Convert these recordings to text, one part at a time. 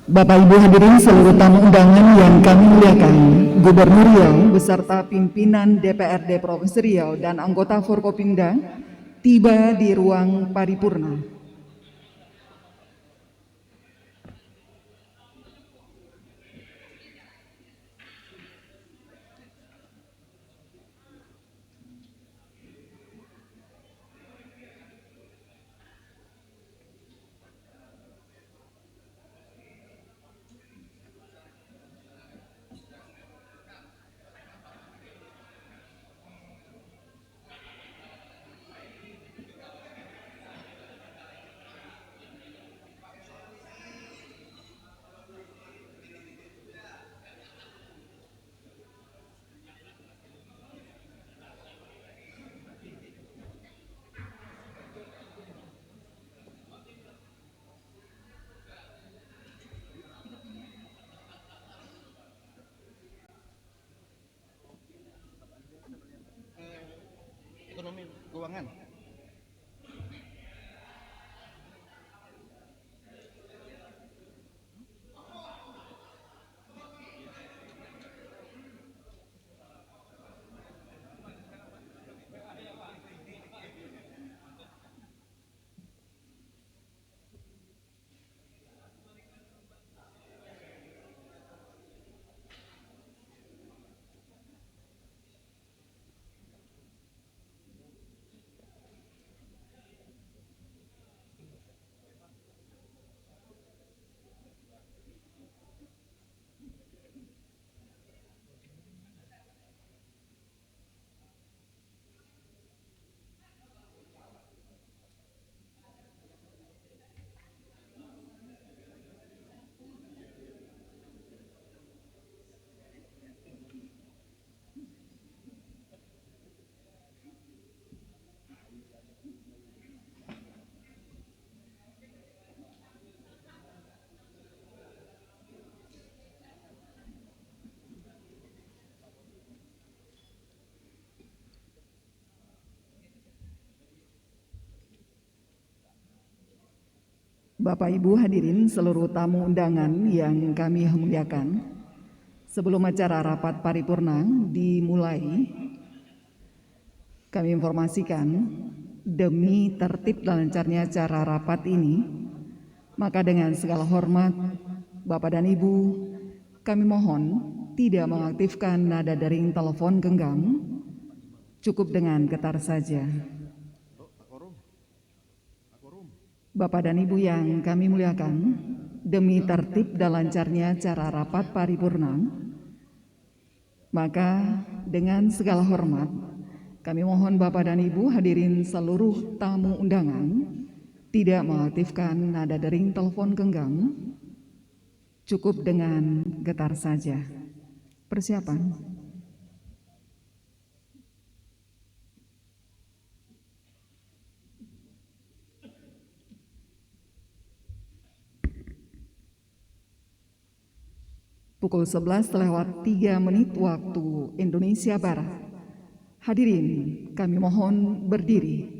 Bapak Ibu hadirin seluruh tamu undangan yang kami muliakan, Gubernur Riau beserta pimpinan DPRD Provinsi Riau dan anggota Forkopimda tiba di ruang paripurna. Ekonomi keuangan. Bapak Ibu hadirin seluruh tamu undangan yang kami muliakan, sebelum acara rapat paripurna dimulai, kami informasikan demi tertib dan lancarnya acara rapat ini, maka dengan segala hormat Bapak dan Ibu, kami mohon tidak mengaktifkan nada dering telepon genggam, cukup dengan getar saja. Bapak dan Ibu yang kami muliakan, demi tertib dan lancarnya acara rapat paripurna, maka dengan segala hormat, kami mohon Bapak dan Ibu hadirin seluruh tamu undangan tidak mengaktifkan nada dering telepon genggam, cukup dengan getar saja. Persiapan. Pukul 11:03 waktu Indonesia Barat. Hadirin, kami mohon berdiri.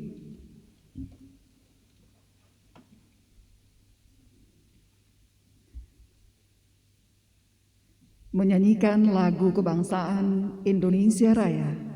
Menyanyikan lagu kebangsaan Indonesia Raya.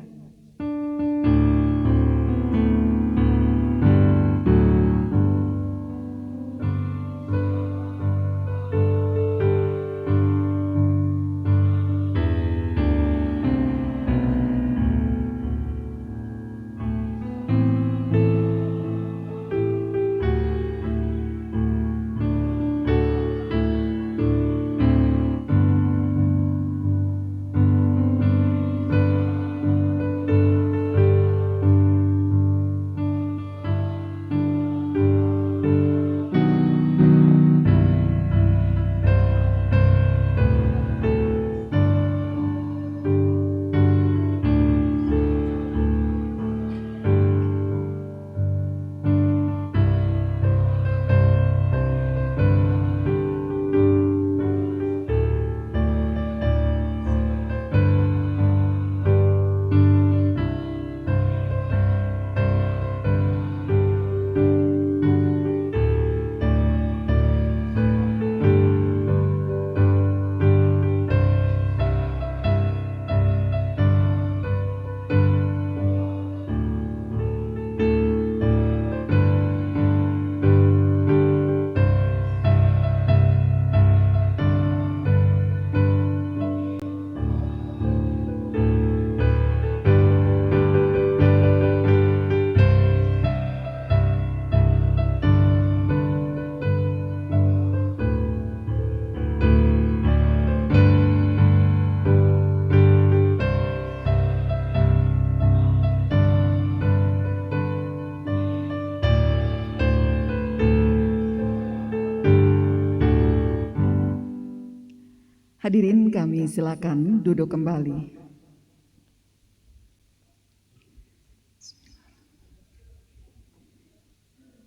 Hadirin kami silakan duduk kembali.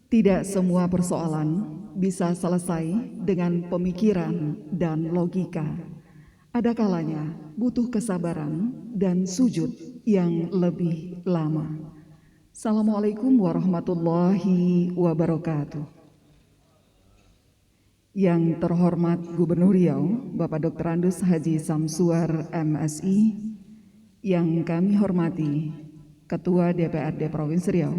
Tidak semua persoalan bisa selesai dengan pemikiran dan logika. Ada kalanya butuh kesabaran dan sujud yang lebih lama. Assalamualaikum warahmatullahi wabarakatuh. Yang terhormat Gubernur Riau, Bapak Dr. Andus Haji Samsuar MSI, yang kami hormati Ketua DPRD Provinsi Riau,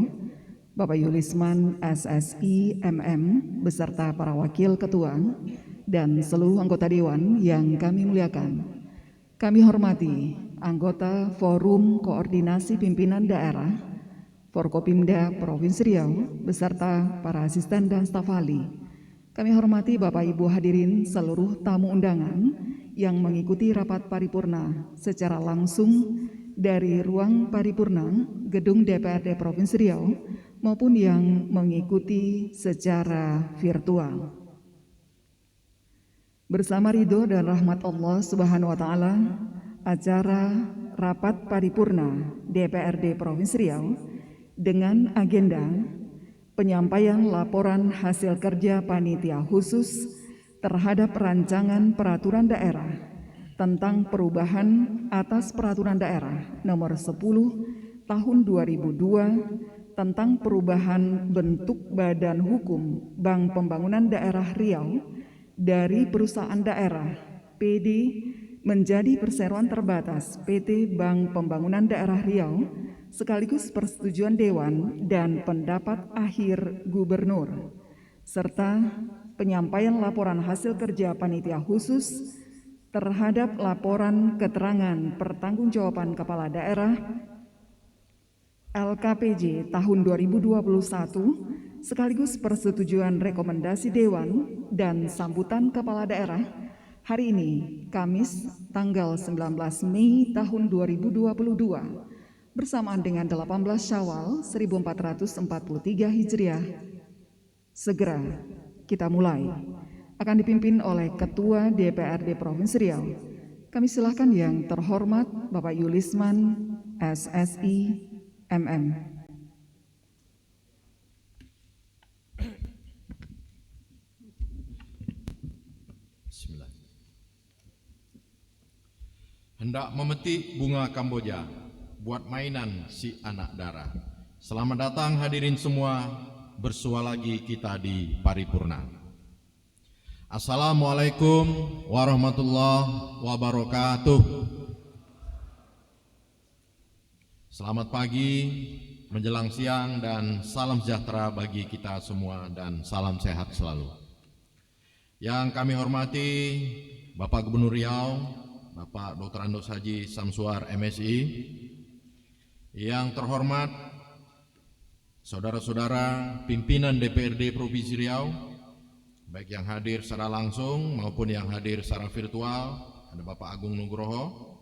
Bapak Yulisman SSI MM beserta para wakil ketua dan seluruh anggota dewan yang kami muliakan. Kami hormati anggota Forum Koordinasi Pimpinan Daerah Forkopimda Provinsi Riau beserta para asisten dan staf ahli. Kami hormati Bapak Ibu hadirin seluruh tamu undangan yang mengikuti rapat paripurna secara langsung dari ruang paripurna Gedung DPRD Provinsi Riau maupun yang mengikuti secara virtual. Bersama ridho dan rahmat Allah Subhanahu wa Ta'ala, acara rapat paripurna DPRD Provinsi Riau dengan agenda penyampaian laporan hasil kerja panitia khusus terhadap rancangan peraturan daerah tentang perubahan atas peraturan daerah nomor 10 tahun 2002 tentang perubahan bentuk badan hukum Bank Pembangunan Daerah Riau dari perusahaan daerah PD menjadi perseroan terbatas PT Bank Pembangunan Daerah Riau sekaligus persetujuan Dewan dan pendapat akhir Gubernur serta penyampaian laporan hasil kerja panitia khusus terhadap laporan keterangan pertanggungjawaban kepala daerah LKPJ tahun 2021 sekaligus persetujuan rekomendasi Dewan dan sambutan kepala daerah hari ini Kamis tanggal 19 Mei tahun 2022 bersamaan dengan 18 Syawal 1443 Hijriah. Segera kita mulai. Akan dipimpin oleh Ketua DPRD Provinsi Riau. Kami silakan yang terhormat Bapak Yulisman SSI MM. Bismillah. Hendak memetik bunga Kamboja, buat mainan si anak dara. Selamat datang hadirin semua, bersua lagi kita di paripurna. Assalamualaikum warahmatullahi wabarakatuh. Selamat pagi, menjelang siang, dan salam sejahtera bagi kita semua dan salam sehat selalu. Yang kami hormati Bapak Gubernur Riau, Bapak Dr. Andus Haji Samsuar MSI, yang terhormat saudara-saudara pimpinan DPRD Provinsi Riau, baik yang hadir secara langsung maupun yang hadir secara virtual, ada Bapak Agung Nugroho,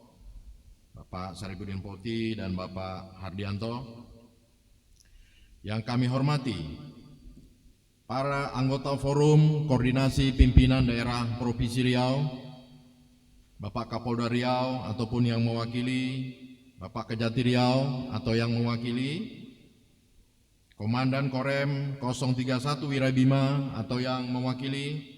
Bapak Saripudin Poti dan Bapak Hardianto. Yang kami hormati para anggota Forum Koordinasi Pimpinan Daerah Provinsi Riau, Bapak Kapolda Riau ataupun yang mewakili, Bapak Kejati Riau atau yang mewakili, Komandan Korem 031 Wirabima atau yang mewakili,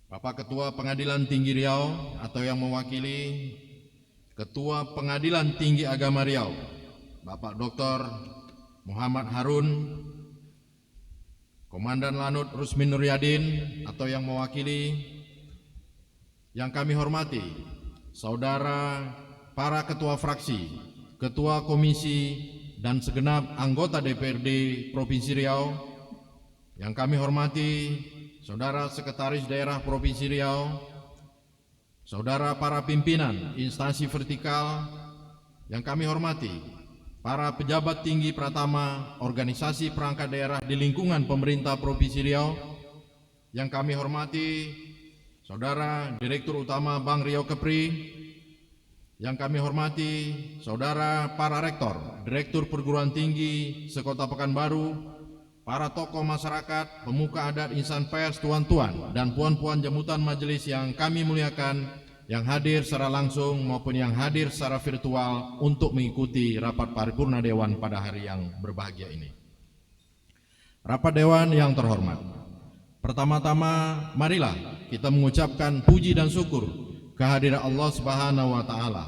Bapak Ketua Pengadilan Tinggi Riau atau yang mewakili, Ketua Pengadilan Tinggi Agama Riau, Bapak Dr. Muhammad Harun, Komandan Lanut Rusmin Nuryadin atau yang mewakili. Yang kami hormati, saudara para ketua fraksi, ketua komisi, dan segenap anggota DPRD Provinsi Riau. Yang kami hormati, saudara Sekretaris Daerah Provinsi Riau, saudara para pimpinan instansi vertikal. Yang kami hormati, para pejabat tinggi pratama organisasi perangkat daerah di lingkungan pemerintah Provinsi Riau. Yang kami hormati, saudara Direktur Utama Bank Riau Kepri. Yang kami hormati, saudara para rektor, Direktur Perguruan Tinggi Sekota Pekanbaru, para tokoh masyarakat, pemuka adat, insan pers, tuan-tuan dan puan-puan jemputan majelis yang kami muliakan, yang hadir secara langsung maupun yang hadir secara virtual untuk mengikuti rapat paripurna Dewan pada hari yang berbahagia ini. Rapat Dewan yang terhormat, pertama-tama marilah kita mengucapkan puji dan syukur kehadiran Allah Subhanahu wa Ta'ala,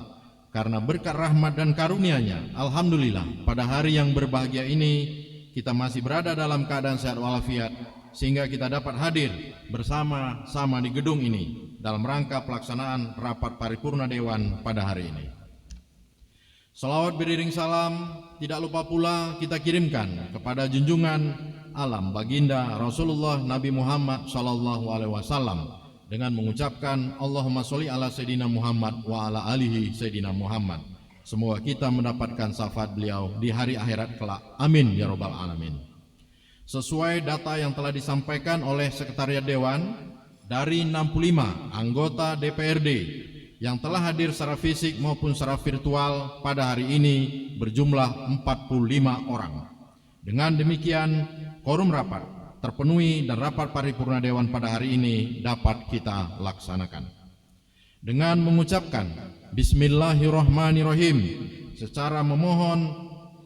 karena berkat rahmat dan karunia-Nya, alhamdulillah pada hari yang berbahagia ini kita masih berada dalam keadaan sehat walafiat, sehingga kita dapat hadir bersama-sama di gedung ini dalam rangka pelaksanaan rapat paripurna Dewan pada hari ini. Salawat beriring salam tidak lupa pula kita kirimkan kepada junjungan alam baginda Rasulullah Nabi Muhammad SAW dengan mengucapkan Allahumma sholli ala Sayyidina Muhammad wa ala alihi Sayyidina Muhammad. Semoga kita mendapatkan syafaat beliau di hari akhirat kelak. Amin ya rabbal alamin. Sesuai data yang telah disampaikan oleh Sekretariat Dewan, dari 65 anggota DPRD yang telah hadir secara fisik maupun secara virtual pada hari ini berjumlah 45 orang. Dengan demikian, quorum rapat terpenuhi dan rapat paripurna Dewan pada hari ini dapat kita laksanakan. Dengan mengucapkan Bismillahirrahmanirrahim, secara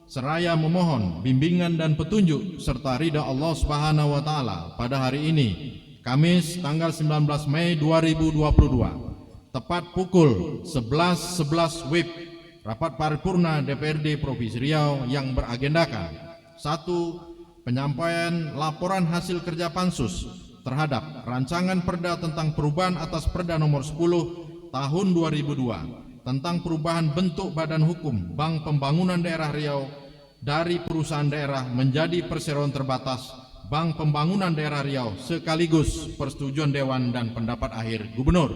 seraya memohon bimbingan dan petunjuk serta ridha Allah Subhanahu wa Ta'ala pada hari ini, Kamis tanggal 19 Mei 2022, tepat pukul 11.11 WIB, rapat paripurna DPRD Provinsi Riau yang beragendakan: 1. Penyampaian laporan hasil kerja Pansus terhadap rancangan Perda tentang perubahan atas Perda nomor 10 tahun 2002 tentang perubahan bentuk badan hukum Bank Pembangunan Daerah Riau dari perusahaan daerah menjadi perseroan terbatas Bank Pembangunan Daerah Riau sekaligus persetujuan Dewan dan pendapat akhir Gubernur.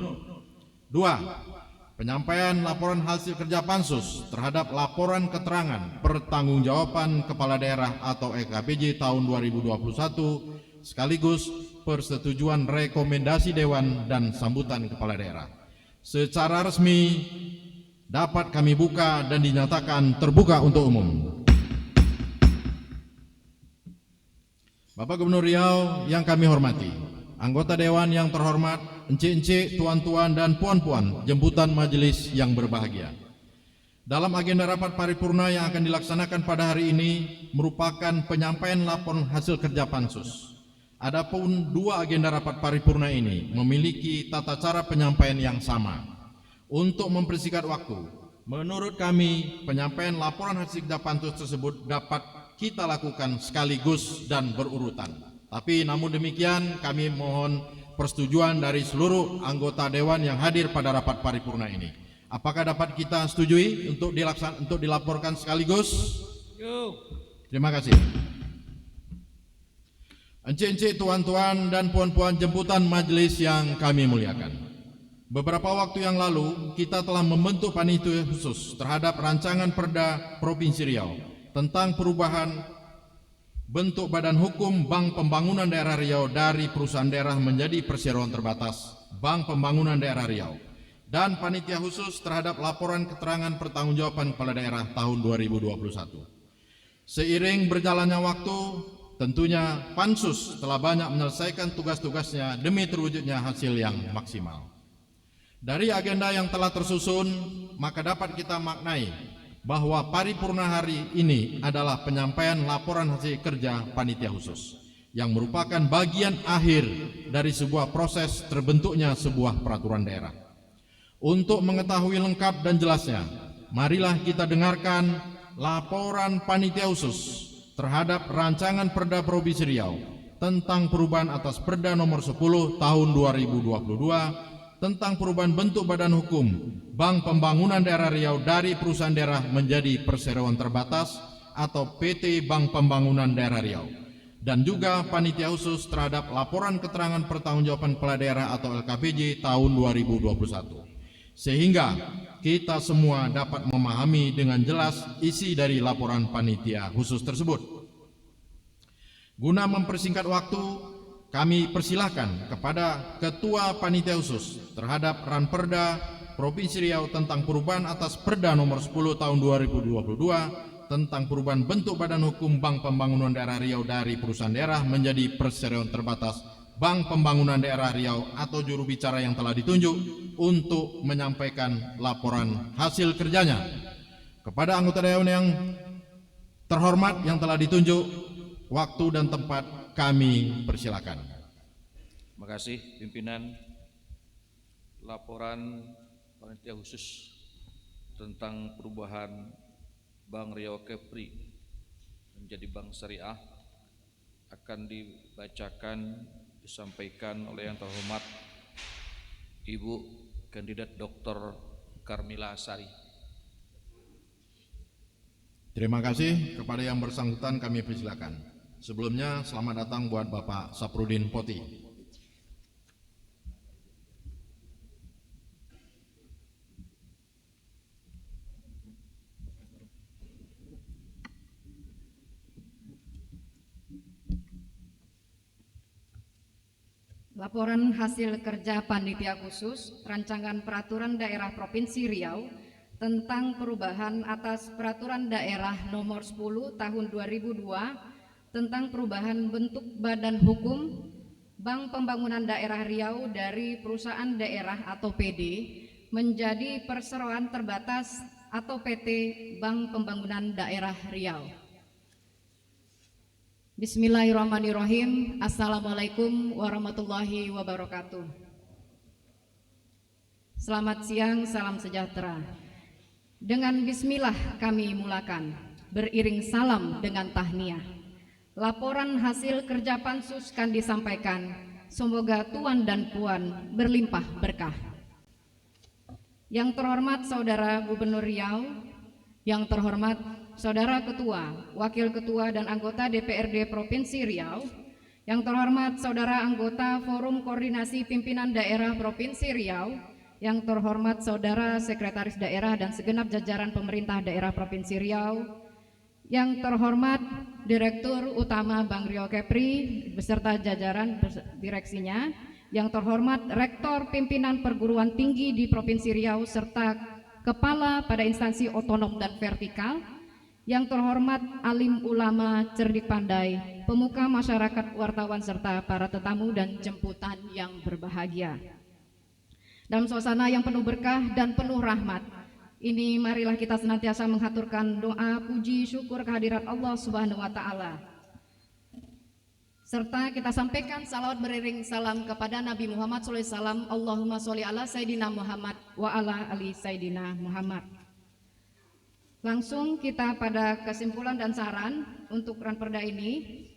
2. Penyampaian laporan hasil kerja Pansus terhadap laporan keterangan pertanggungjawaban Kepala Daerah atau LKPJ tahun 2021 sekaligus persetujuan rekomendasi Dewan dan sambutan Kepala Daerah. Secara resmi dapat kami buka dan dinyatakan terbuka untuk umum. Bapak Gubernur Riau yang kami hormati, anggota Dewan yang terhormat, encik-encik, tuan-tuan dan puan-puan jemputan majelis yang berbahagia. Dalam agenda rapat paripurna yang akan dilaksanakan pada hari ini merupakan penyampaian laporan hasil kerja Pansus. Adapun dua agenda rapat paripurna ini memiliki tata cara penyampaian yang sama. Untuk mempersingkat waktu, menurut kami penyampaian laporan hasil kerja Pansus tersebut dapat kita lakukan sekaligus dan berurutan. Tapi namun demikian kami mohon persetujuan dari seluruh anggota Dewan yang hadir pada rapat paripurna ini. Apakah dapat kita setujui untuk dilaporkan sekaligus? Terima kasih. Encik-encik, tuan-tuan dan puan-puan jemputan majelis yang kami muliakan, beberapa waktu yang lalu kita telah membentuk panitia khusus terhadap rancangan Perda Provinsi Riau tentang perubahan bentuk badan hukum Bank Pembangunan Daerah Riau dari perusahaan daerah menjadi perseroan terbatas Bank Pembangunan Daerah Riau, dan panitia khusus terhadap laporan keterangan pertanggungjawaban Kepala Daerah tahun 2021. Seiring berjalannya waktu, tentunya Pansus telah banyak menyelesaikan tugas-tugasnya demi terwujudnya hasil yang maksimal. Dari agenda yang telah tersusun, maka dapat kita maknai bahwa paripurna hari ini adalah penyampaian laporan hasil kerja panitia khusus yang merupakan bagian akhir dari sebuah proses terbentuknya sebuah peraturan daerah. Untuk mengetahui lengkap dan jelasnya, marilah kita dengarkan laporan panitia khusus terhadap rancangan Perda Provinsi Riau tentang perubahan atas Perda nomor 10 tahun 2022 tentang perubahan bentuk badan hukum Bank Pembangunan Daerah Riau dari perusahaan daerah menjadi perseroan terbatas atau PT Bank Pembangunan Daerah Riau, dan juga panitia khusus terhadap laporan keterangan pertanggungjawaban Kepala Daerah atau LKPJ tahun 2021, sehingga kita semua dapat memahami dengan jelas isi dari laporan panitia khusus tersebut. Guna mempersingkat waktu, kami persilahkan kepada Ketua Panitia Khusus terhadap Ranperda Provinsi Riau tentang perubahan atas Perda nomor 10 tahun 2022 tentang perubahan bentuk badan hukum Bank Pembangunan Daerah Riau dari perusahaan daerah menjadi perseroan terbatas Bank Pembangunan Daerah Riau atau juru bicara yang telah ditunjuk untuk menyampaikan laporan hasil kerjanya. Kepada anggota dewan yang terhormat yang telah ditunjuk, waktu dan tempat kami persilakan. Terima kasih pimpinan. Laporan panitia khusus tentang perubahan Bank Riau Kepri menjadi bank syariah akan disampaikan oleh yang terhormat Ibu Kandidat Dr. Karmila Sari. Terima kasih. Kepada yang bersangkutan kami persilakan. Sebelumnya selamat datang buat Bapak Saprudin Poti. Laporan hasil kerja Panitia Khusus Rancangan Peraturan Daerah Provinsi Riau tentang perubahan atas Peraturan Daerah Nomor 10 Tahun 2002 tentang perubahan bentuk badan hukum Bank Pembangunan Daerah Riau dari perusahaan daerah atau PD menjadi perseroan terbatas atau PT Bank Pembangunan Daerah Riau. Bismillahirrahmanirrahim. Assalamualaikum warahmatullahi wabarakatuh. Selamat siang, salam sejahtera. Dengan bismillah kami mulakan, beriring salam dengan tahniah. Laporan hasil kerja Pansus kan disampaikan. Semoga Tuan dan Puan berlimpah berkah. Yang terhormat Saudara Gubernur Riau, yang terhormat Saudara Ketua, Wakil Ketua dan anggota DPRD Provinsi Riau, yang terhormat Saudara anggota Forum Koordinasi Pimpinan Daerah Provinsi Riau, yang terhormat Saudara Sekretaris Daerah dan segenap jajaran pemerintah daerah Provinsi Riau, yang terhormat Direktur Utama Bank Riau Kepri beserta jajaran direksinya, yang terhormat Rektor Pimpinan Perguruan Tinggi di Provinsi Riau serta Kepala pada instansi otonom dan vertikal, yang terhormat alim ulama cerdik pandai, pemuka masyarakat, wartawan serta para tetamu dan jemputan yang berbahagia. Dalam suasana yang penuh berkah dan penuh rahmat ini, marilah kita senantiasa menghaturkan doa puji syukur kehadirat Allah Subhanahu wa taala. Serta kita sampaikan salawat beriring salam kepada Nabi Muhammad SAW. Allahumma sholli ala Sayyidina Muhammad wa ala ali Sayyidina Muhammad. Langsung kita pada kesimpulan dan saran untuk ranperda ini.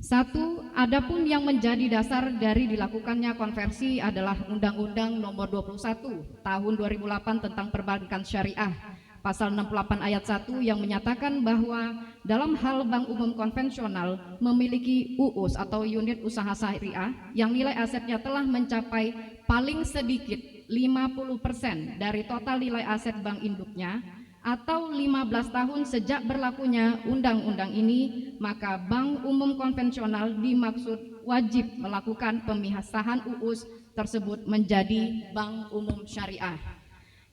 Satu, adapun yang menjadi dasar dari dilakukannya konversi adalah Undang-Undang Nomor 21 Tahun 2008 tentang Perbankan Syariah, Pasal 68 ayat 1 yang menyatakan bahwa dalam hal bank umum konvensional memiliki UUS atau unit usaha syariah yang nilai asetnya telah mencapai paling sedikit 50% dari total nilai aset bank induknya atau 15 tahun sejak berlakunya undang-undang ini, maka bank umum konvensional dimaksud wajib melakukan pemisahan UUS tersebut menjadi bank umum syariah.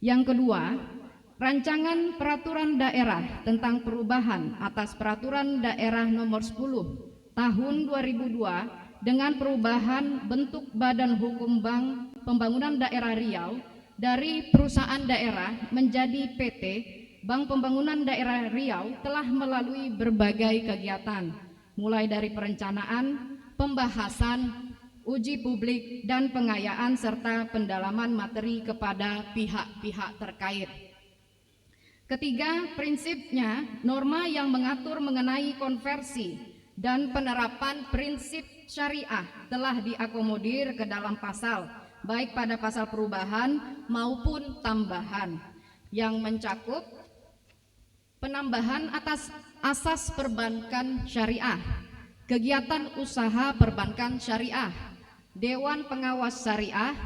Yang kedua, Rancangan Peraturan Daerah tentang perubahan atas Peraturan Daerah Nomor 10 Tahun 2002 dengan perubahan bentuk badan hukum Bank Pembangunan Daerah Riau dari perusahaan daerah menjadi PT Bank Pembangunan Daerah Riau telah melalui berbagai kegiatan, mulai dari perencanaan, pembahasan, uji publik, dan pengayaan serta pendalaman materi kepada pihak-pihak terkait. Ketiga, prinsipnya norma yang mengatur mengenai konversi dan penerapan prinsip syariah telah diakomodir ke dalam pasal, baik pada pasal perubahan maupun tambahan, yang mencakup penambahan atas asas perbankan syariah, kegiatan usaha perbankan syariah, Dewan Pengawas Syariah,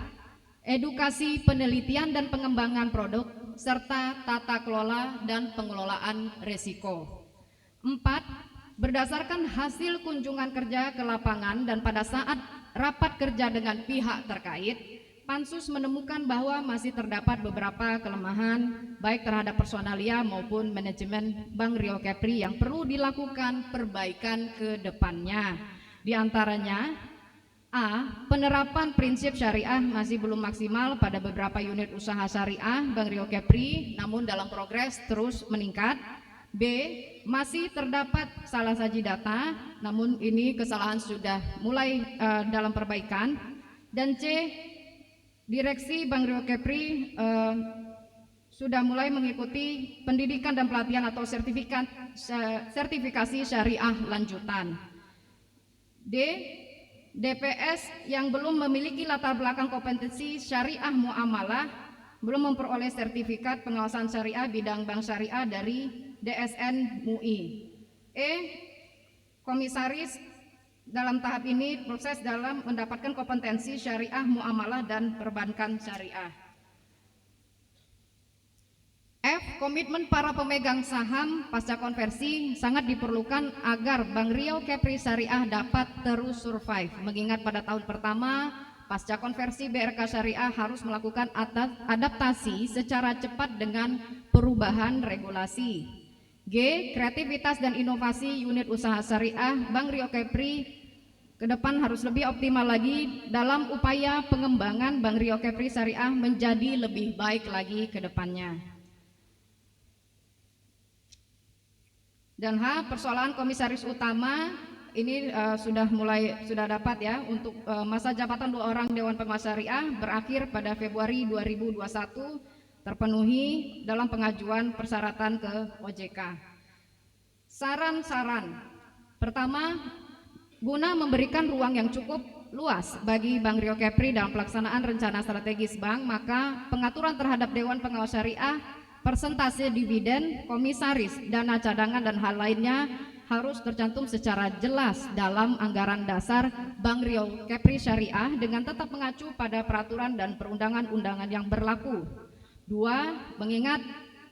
edukasi penelitian dan pengembangan produk, serta tata kelola dan pengelolaan risiko. 4. Berdasarkan hasil kunjungan kerja ke lapangan dan pada saat rapat kerja dengan pihak terkait, Pansus menemukan bahwa masih terdapat beberapa kelemahan baik terhadap personalia maupun manajemen Bank Riau Kepri yang perlu dilakukan perbaikan ke depannya. Di antaranya A. Penerapan prinsip syariah masih belum maksimal pada beberapa unit usaha syariah Bank Riau Kepri, namun dalam progres terus meningkat. B. Masih terdapat salah saji data, namun ini kesalahan sudah mulai dalam perbaikan. Dan C. Direksi Bank Riau Kepri sudah mulai mengikuti pendidikan dan pelatihan atau sertifikasi syariah lanjutan. D. DPS yang belum memiliki latar belakang kompetensi syariah muamalah belum memperoleh sertifikat pengawasan syariah bidang bank syariah dari DSN MUI. E. Komisaris dalam tahap ini proses dalam mendapatkan kompetensi syariah muamalah dan perbankan syariah. F. Komitmen para pemegang saham pasca konversi sangat diperlukan agar Bank Riau Kepri Syariah dapat terus survive, mengingat pada tahun pertama pasca konversi BRK Syariah harus melakukan adaptasi secara cepat dengan perubahan regulasi. G. Kreativitas dan inovasi unit usaha syariah Bank Riau Kepri ke depan harus lebih optimal lagi dalam upaya pengembangan Bank Riau Kepri Syariah menjadi lebih baik lagi ke depannya. Dan H. Persoalan komisaris utama ini sudah dapat ya, untuk masa jabatan 2 orang Dewan Pengawas Syariah berakhir pada Februari 2021 terpenuhi dalam pengajuan persyaratan ke OJK. Saran-saran pertama, guna memberikan ruang yang cukup luas bagi Bank Riau Kepri dalam pelaksanaan rencana strategis bank, maka pengaturan terhadap Dewan Pengawas Syariah, persentase dividen, komisaris, dana cadangan dan hal lainnya harus tercantum secara jelas dalam anggaran dasar Bank Riau Kepri Syariah dengan tetap mengacu pada peraturan dan perundangan-undangan yang berlaku. 2. Mengingat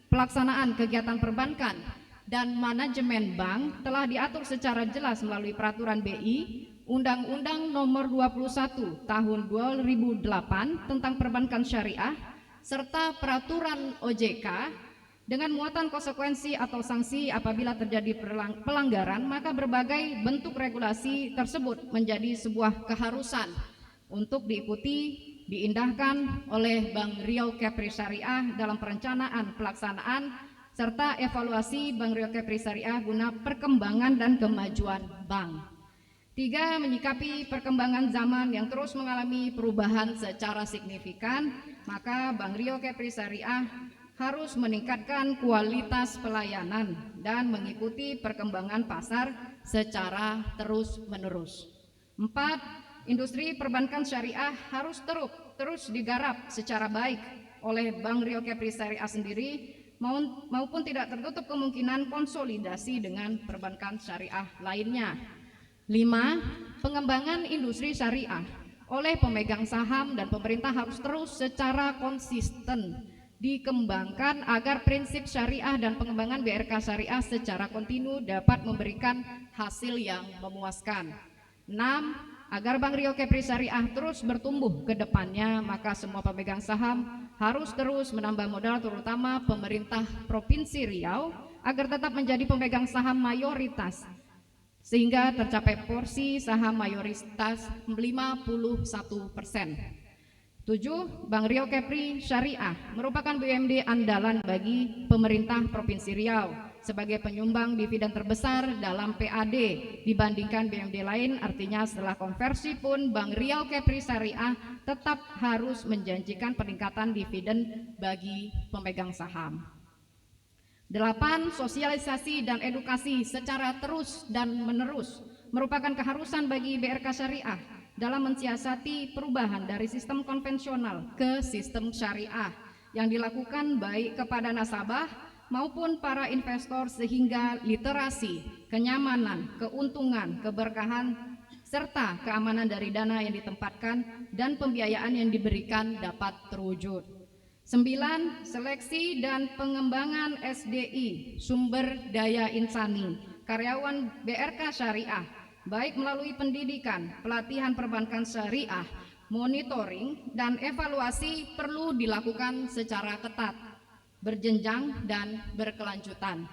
pelaksanaan kegiatan perbankan dan manajemen bank telah diatur secara jelas melalui peraturan BI, Undang-Undang Nomor 21 Tahun 2008 tentang Perbankan Syariah, serta peraturan OJK dengan muatan konsekuensi atau sanksi apabila terjadi pelanggaran, maka berbagai bentuk regulasi tersebut menjadi sebuah keharusan untuk diikuti, diindahkan oleh Bank Riau Kepri Syariah dalam perencanaan, pelaksanaan, serta evaluasi Bank Riau Kepri Syariah guna perkembangan dan kemajuan bank. 3. Menyikapi perkembangan zaman yang terus mengalami perubahan secara signifikan, maka Bank Riau Kepri Syariah harus meningkatkan kualitas pelayanan dan mengikuti perkembangan pasar secara terus-menerus. 4. Industri perbankan syariah harus terus digarap secara baik oleh Bank Riau Kepri Syariah sendiri maupun tidak tertutup kemungkinan konsolidasi dengan perbankan syariah lainnya. 5. Pengembangan industri syariah oleh pemegang saham dan pemerintah harus terus secara konsisten dikembangkan agar prinsip syariah dan pengembangan BRK syariah secara kontinu dapat memberikan hasil yang memuaskan. 6. Agar Bank Riau Kepri Syariah terus bertumbuh ke depannya, maka semua pemegang saham harus terus menambah modal, terutama pemerintah Provinsi Riau, agar tetap menjadi pemegang saham mayoritas sehingga tercapai porsi saham mayoritas 51%. 7. Bank Riau Kepri Syariah merupakan BUMD andalan bagi pemerintah Provinsi Riau sebagai penyumbang dividen terbesar dalam PAD dibandingkan BUMD lain. Artinya setelah konversi pun Bank Riau Kepri Syariah tetap harus menjanjikan peningkatan dividen bagi pemegang saham. 8. Sosialisasi dan edukasi secara terus dan menerus merupakan keharusan bagi BRK Syariah dalam mensiasati perubahan dari sistem konvensional ke sistem syariah yang dilakukan baik kepada nasabah maupun para investor, sehingga literasi, kenyamanan, keuntungan, keberkahan, serta keamanan dari dana yang ditempatkan dan pembiayaan yang diberikan dapat terwujud. 9. Seleksi dan pengembangan SDI, sumber daya insani, karyawan BRK Syariah, baik melalui pendidikan, pelatihan perbankan syariah, monitoring, dan evaluasi perlu dilakukan secara ketat, berjenjang, dan berkelanjutan.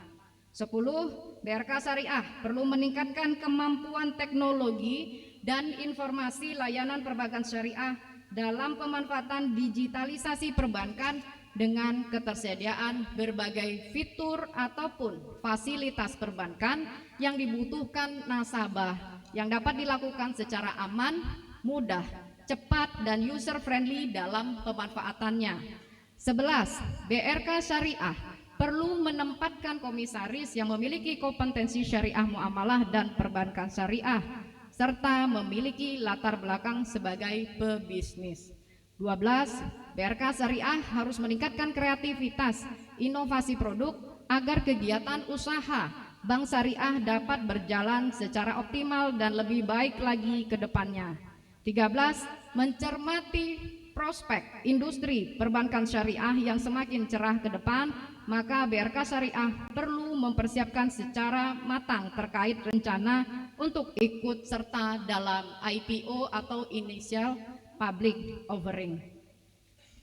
10. BRK Syariah perlu meningkatkan kemampuan teknologi dan informasi layanan perbankan syariah dalam pemanfaatan digitalisasi perbankan dengan ketersediaan berbagai fitur ataupun fasilitas perbankan yang dibutuhkan nasabah yang dapat dilakukan secara aman, mudah, cepat, dan user friendly dalam pemanfaatannya. 11. BRK Syariah perlu menempatkan komisaris yang memiliki kompetensi syariah muamalah dan perbankan syariah serta memiliki latar belakang sebagai pebisnis. 12. BRK Syariah harus meningkatkan kreativitas, inovasi produk agar kegiatan usaha bank syariah dapat berjalan secara optimal dan lebih baik lagi ke depannya. 13. Mencermati prospek industri perbankan syariah yang semakin cerah ke depan, maka BRK Syariah perlu mempersiapkan secara matang terkait rencana untuk ikut serta dalam IPO atau Initial Public Offering.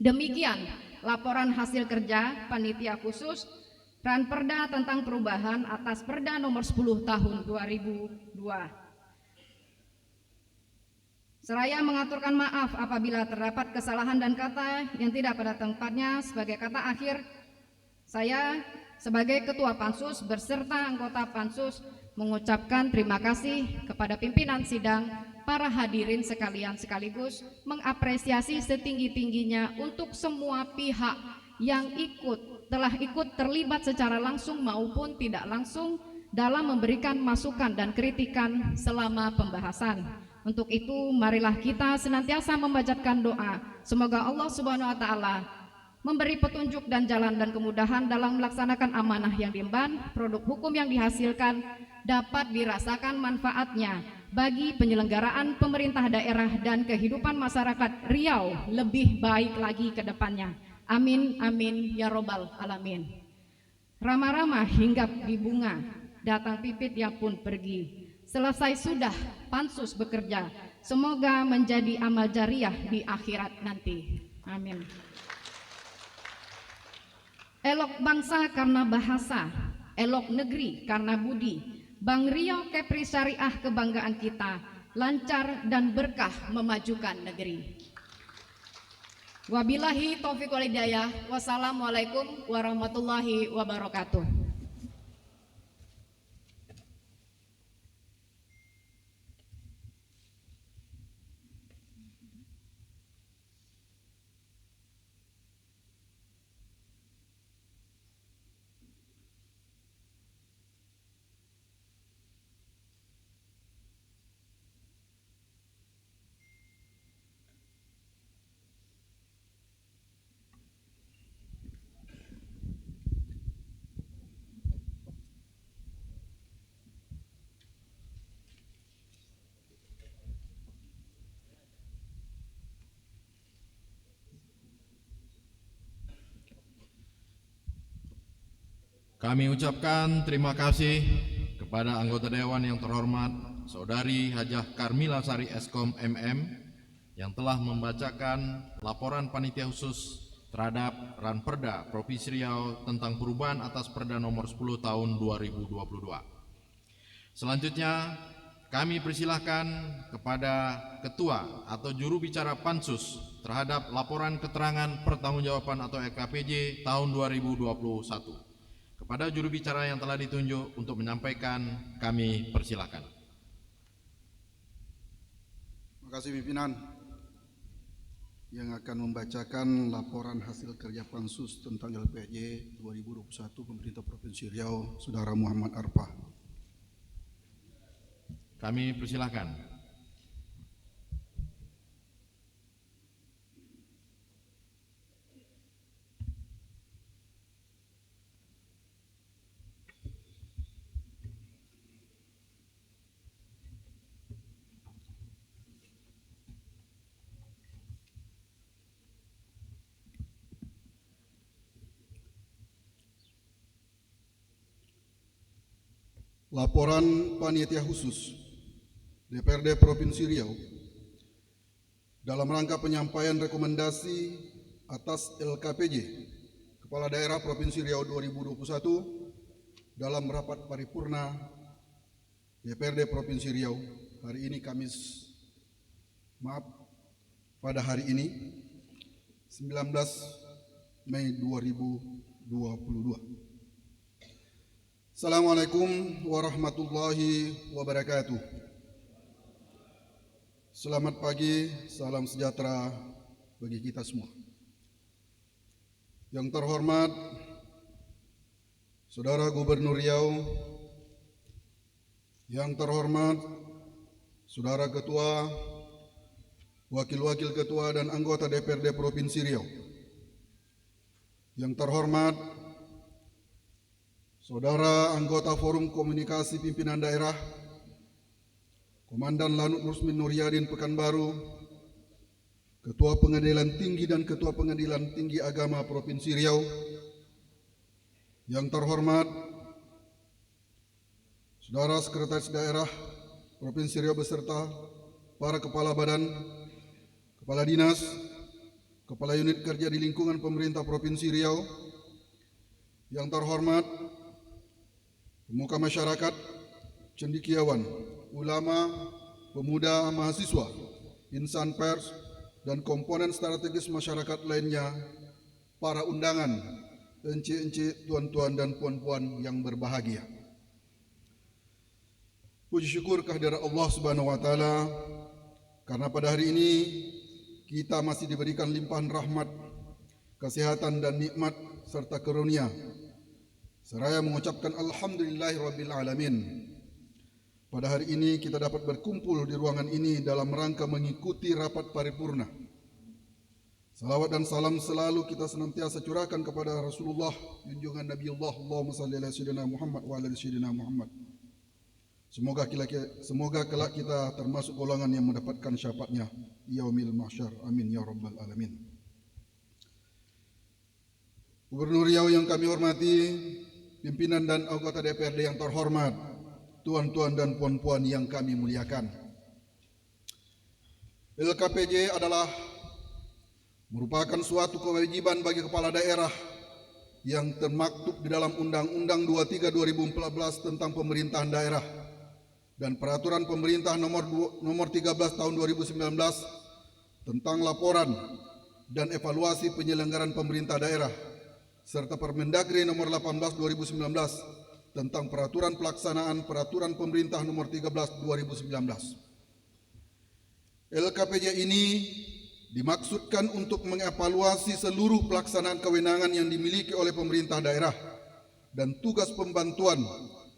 Demikian laporan hasil kerja Panitia Khusus Ranperda tentang perubahan atas Perda nomor 10 tahun 2002. Seraya mengaturkan maaf apabila terdapat kesalahan dan kata yang tidak pada tempatnya. Sebagai kata akhir, saya sebagai Ketua Pansus beserta anggota Pansus mengucapkan terima kasih kepada pimpinan sidang, para hadirin sekalian, sekaligus mengapresiasi setinggi-tingginya untuk semua pihak yang telah ikut terlibat secara langsung maupun tidak langsung dalam memberikan masukan dan kritikan selama pembahasan. Untuk itu, marilah kita senantiasa memanjatkan doa. Semoga Allah Subhanahu wa Ta'ala memberi petunjuk dan jalan dan kemudahan dalam melaksanakan amanah yang diemban, produk hukum yang dihasilkan dapat dirasakan manfaatnya bagi penyelenggaraan pemerintah daerah dan kehidupan masyarakat Riau lebih baik lagi ke depannya. Amin, amin, ya robbal alamin. Rama-rama hinggap di bunga, datang pipit yang pun pergi. Selesai sudah Pansus bekerja, semoga menjadi amal jariah di akhirat nanti. Amin. Elok bangsa karena bahasa, elok negeri karena budi. Bank Riau Kepri Syariah kebanggaan kita, lancar dan berkah memajukan negeri. Wabillahi taufiq wal hidayah. Wassalamualaikum warahmatullahi wabarakatuh. Kami ucapkan terima kasih kepada anggota Dewan yang terhormat Saudari Hajah Karmila Sari Eskom MM yang telah membacakan laporan Panitia Khusus terhadap Ranperda Provinsi Riau tentang perubahan atas Perda nomor 10 tahun 2022. Selanjutnya kami persilahkan kepada Ketua atau Juru Bicara Pansus terhadap laporan keterangan pertanggungjawaban atau LKPJ tahun 2021. Kepada juru bicara yang telah ditunjuk untuk menyampaikan, kami persilahkan. Terima kasih pimpinan. Yang akan membacakan laporan hasil kerja Pansus tentang LPJ 2021 Pemerintah Provinsi Riau, Saudara Muhammad Arfah. Kami persilahkan. Laporan Panitia Khusus DPRD Provinsi Riau dalam rangka penyampaian rekomendasi atas LKPJ Kepala Daerah Provinsi Riau 2021 dalam rapat paripurna DPRD Provinsi Riau hari ini pada hari ini 19 Mei 2022. Assalamualaikum warahmatullahi wabarakatuh. Selamat pagi, salam sejahtera bagi kita semua. Yang terhormat Saudara Gubernur Riau, yang terhormat Saudara Ketua, Wakil-Wakil Ketua dan anggota DPRD Provinsi Riau, yang terhormat Saudara anggota Forum Komunikasi Pimpinan Daerah, Komandan Lanut Rusmin Nuryadin Pekanbaru, Ketua Pengadilan Tinggi dan Ketua Pengadilan Tinggi Agama Provinsi Riau, yang terhormat Saudara Sekretaris Daerah Provinsi Riau beserta para Kepala Badan, Kepala Dinas, Kepala Unit Kerja di lingkungan pemerintah Provinsi Riau, yang terhormat pemuka masyarakat, cendekiawan, ulama, pemuda, mahasiswa, insan pers, dan komponen strategis masyarakat lainnya, para undangan, ence-ence, tuan-tuan dan puan-puan yang berbahagia. Puji syukur kehadirat Allah Subhanahu wa taala karena pada hari ini kita masih diberikan limpahan rahmat, kesehatan dan nikmat serta karunia. Seraya mengucapkan alhamdulillahirabbil alamin. Pada hari ini kita dapat berkumpul di ruangan ini dalam rangka mengikuti rapat paripurna. Salawat dan salam selalu kita senantiasa curahkan kepada Rasulullah, junjungan Nabiullah, Allahumma salli ala sayyidina Muhammad wa ala sayyidina Muhammad. Semoga kelak kita termasuk golongan yang mendapatkan syafaatnya yaumil mahsyar. Amin ya rabbal alamin. Gubernur Riau yang kami hormati, pimpinan dan anggota DPRD yang terhormat, tuan-tuan dan puan-puan yang kami muliakan. LKPJ adalah merupakan suatu kewajiban bagi kepala daerah yang termaktub di dalam Undang-Undang 23 2014 tentang pemerintahan daerah dan Peraturan Pemerintah nomor 13 tahun 2019 tentang laporan dan evaluasi penyelenggaraan pemerintah daerah, serta Permendagri nomor 18 2019 tentang peraturan pelaksanaan peraturan pemerintah nomor 13 2019. LKPJ ini dimaksudkan untuk mengevaluasi seluruh pelaksanaan kewenangan yang dimiliki oleh pemerintah daerah dan tugas pembantuan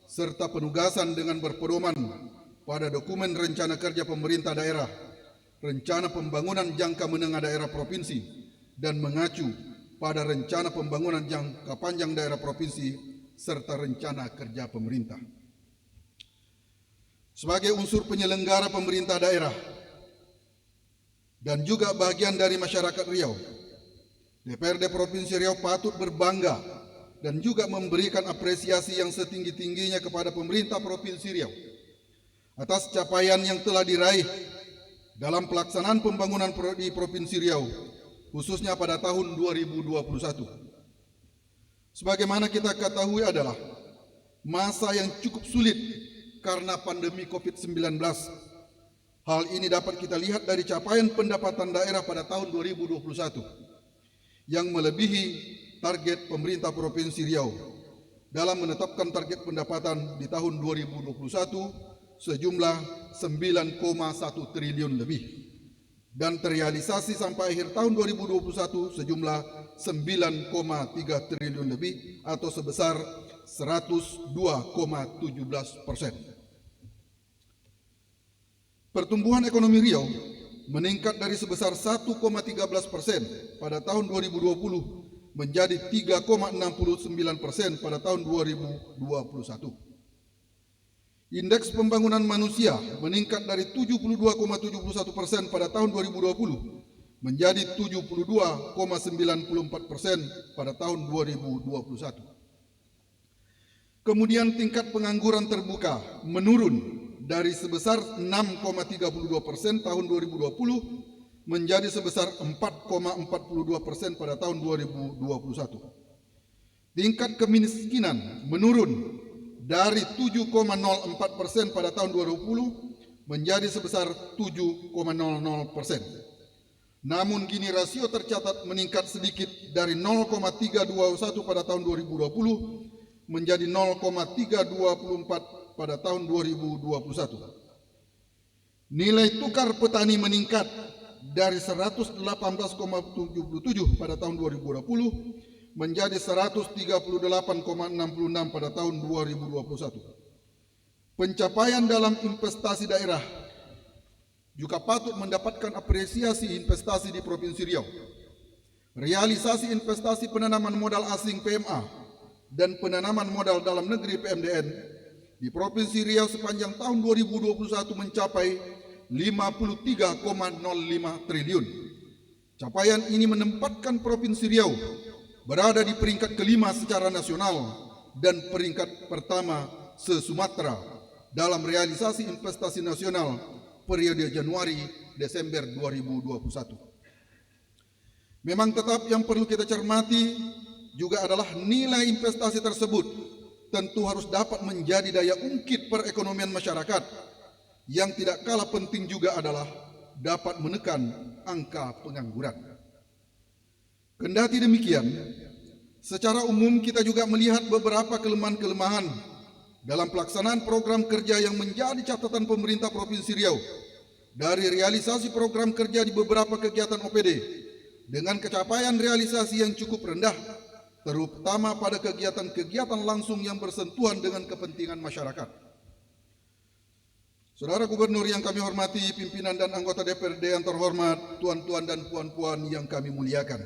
serta penugasan dengan berpedoman pada dokumen rencana kerja pemerintah daerah, rencana pembangunan jangka menengah daerah provinsi, dan mengacu pada rencana pembangunan jangka panjang daerah provinsi serta rencana kerja pemerintah. Sebagai unsur penyelenggara pemerintah daerah dan juga bagian dari masyarakat Riau, DPRD Provinsi Riau patut berbangga dan juga memberikan apresiasi yang setinggi-tingginya kepada pemerintah Provinsi Riau atas capaian yang telah diraih dalam pelaksanaan pembangunan di Provinsi Riau, khususnya pada tahun 2021. Sebagaimana kita ketahui adalah masa yang cukup sulit karena pandemi COVID-19. Hal ini dapat kita lihat dari capaian pendapatan daerah pada tahun 2021 yang melebihi target pemerintah Provinsi Riau dalam menetapkan target pendapatan di tahun 2021 sejumlah 9,1 triliun lebih dan terrealisasi sampai akhir tahun 2021 sejumlah 9,3 triliun lebih atau sebesar 102,17%. Pertumbuhan ekonomi Riau meningkat dari sebesar 1,13% pada tahun 2020 menjadi 3,69% pada tahun 2021. Indeks pembangunan manusia meningkat dari 72,71% pada tahun 2020 menjadi 72,94% pada tahun 2021. Kemudian tingkat pengangguran terbuka menurun dari sebesar 6,32% tahun 2020 menjadi sebesar 4,42% pada tahun 2021. Tingkat kemiskinan menurun dari 7,04% pada tahun 2020 menjadi sebesar 7,00%. Namun kini rasio tercatat meningkat sedikit dari 0,321 pada tahun 2020 menjadi 0,324 pada tahun 2021. Nilai tukar petani meningkat dari 118,77 pada tahun 2020 menjadi 138,66 pada tahun 2021. Pencapaian dalam investasi daerah juga patut mendapatkan apresiasi investasi di Provinsi Riau. Realisasi investasi penanaman modal asing PMA dan penanaman modal dalam negeri PMDN di Provinsi Riau sepanjang tahun 2021 mencapai 53,05 triliun. Capaian ini menempatkan Provinsi Riau berada di peringkat kelima secara nasional dan peringkat pertama se-Sumatera dalam realisasi investasi nasional periode Januari-Desember 2021. Memang tetap yang perlu kita cermati juga adalah nilai investasi tersebut tentu harus dapat menjadi daya ungkit perekonomian masyarakat. Yang tidak kalah penting juga adalah dapat menekan angka pengangguran. Kendati demikian, secara umum kita juga melihat beberapa kelemahan-kelemahan dalam pelaksanaan program kerja yang menjadi catatan pemerintah Provinsi Riau. Dari realisasi program kerja di beberapa kegiatan OPD dengan capaian realisasi yang cukup rendah, terutama pada kegiatan-kegiatan langsung yang bersentuhan dengan kepentingan masyarakat. Saudara Gubernur yang kami hormati, pimpinan dan anggota DPRD yang terhormat, tuan-tuan dan puan-puan yang kami muliakan.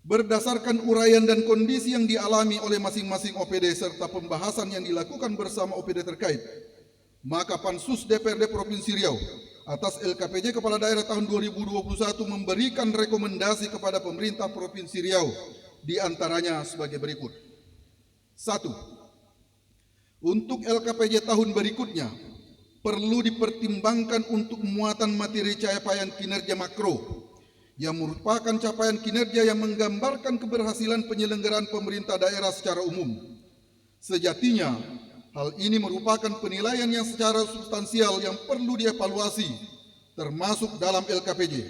Berdasarkan uraian dan kondisi yang dialami oleh masing-masing OPD serta pembahasan yang dilakukan bersama OPD terkait, maka Pansus DPRD Provinsi Riau atas LKPJ Kepala Daerah tahun 2021 memberikan rekomendasi kepada pemerintah Provinsi Riau, di antaranya sebagai berikut. 1. Untuk LKPJ tahun berikutnya, perlu dipertimbangkan untuk muatan materi capaian kinerja makro, yang merupakan capaian kinerja yang menggambarkan keberhasilan penyelenggaraan pemerintah daerah secara umum. Sejatinya, hal ini merupakan penilaian yang secara substansial yang perlu dievaluasi, termasuk dalam LKPJ,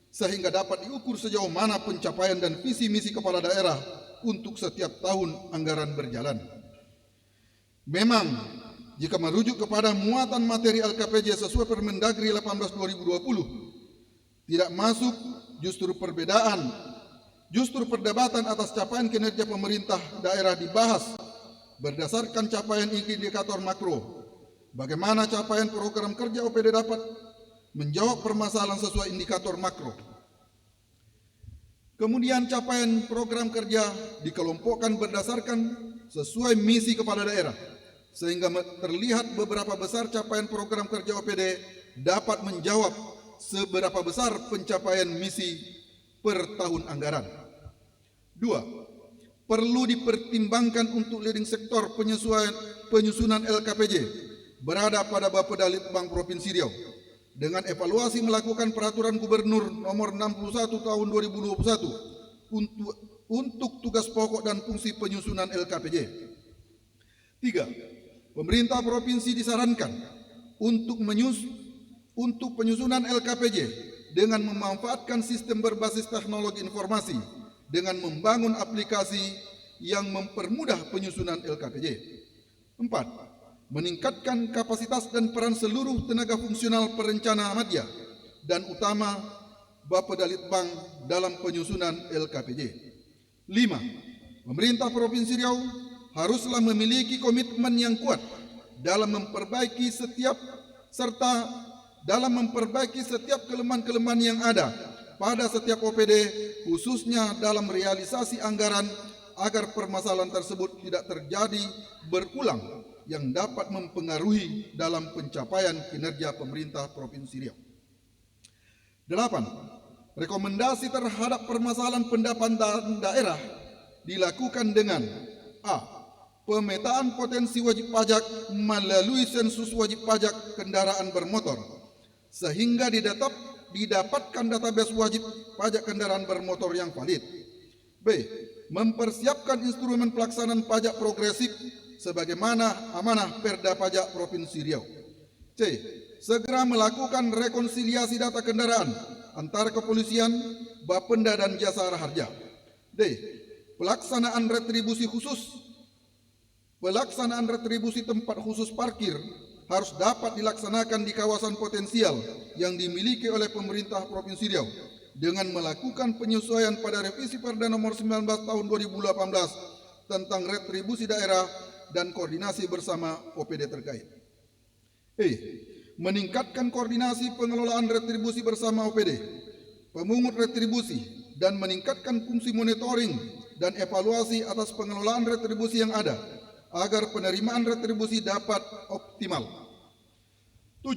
sehingga dapat diukur sejauh mana pencapaian dan visi misi kepala daerah untuk setiap tahun anggaran berjalan. Memang, jika merujuk kepada muatan materi LKPJ sesuai Permendagri 18/2020, tidak masuk justru perdebatan atas capaian kinerja pemerintah daerah dibahas berdasarkan capaian indikator makro. Bagaimana capaian program kerja OPD dapat menjawab permasalahan sesuai indikator makro. Kemudian capaian program kerja dikelompokkan berdasarkan sesuai misi kepala daerah, sehingga terlihat beberapa besar capaian program kerja OPD dapat menjawab seberapa besar pencapaian misi per tahun anggaran. 2. Perlu dipertimbangkan untuk leading sektor penyusunan LKPJ berada pada Bapeda Litbang Provinsi Riau dengan evaluasi melakukan peraturan Gubernur nomor 61 tahun 2021 untuk tugas pokok dan fungsi penyusunan LKPJ. 3. Pemerintah provinsi disarankan untuk penyusunan LKPJ dengan memanfaatkan sistem berbasis teknologi informasi dengan membangun aplikasi yang mempermudah penyusunan LKPJ. 4. Meningkatkan kapasitas dan peran seluruh tenaga fungsional perencana madya dan utama Bapeda Litbang dalam penyusunan LKPJ. 5. Pemerintah Provinsi Riau haruslah memiliki komitmen yang kuat dalam memperbaiki setiap kelemahan-kelemahan yang ada pada setiap OPD, khususnya dalam realisasi anggaran, agar permasalahan tersebut tidak terjadi berulang yang dapat mempengaruhi dalam pencapaian kinerja pemerintah Provinsi Riau. 8. Rekomendasi terhadap permasalahan pendapatan daerah dilakukan dengan A. Pemetaan potensi wajib pajak melalui sensus wajib pajak kendaraan bermotor, sehingga didapatkan database wajib pajak kendaraan bermotor yang valid. B. Mempersiapkan instrumen pelaksanaan pajak progresif sebagaimana amanah Perda Pajak Provinsi Riau. C. Segera melakukan rekonsiliasi data kendaraan antara kepolisian, Bapenda dan Jasa Raharja. D. Pelaksanaan retribusi tempat khusus parkir harus dapat dilaksanakan di kawasan potensial yang dimiliki oleh pemerintah Provinsi Riau dengan melakukan penyesuaian pada revisi Perda nomor 19 tahun 2018 tentang retribusi daerah dan koordinasi bersama OPD terkait. E. Meningkatkan koordinasi pengelolaan retribusi bersama OPD, pemungut retribusi, dan meningkatkan fungsi monitoring dan evaluasi atas pengelolaan retribusi yang ada agar penerimaan retribusi dapat optimal. 7.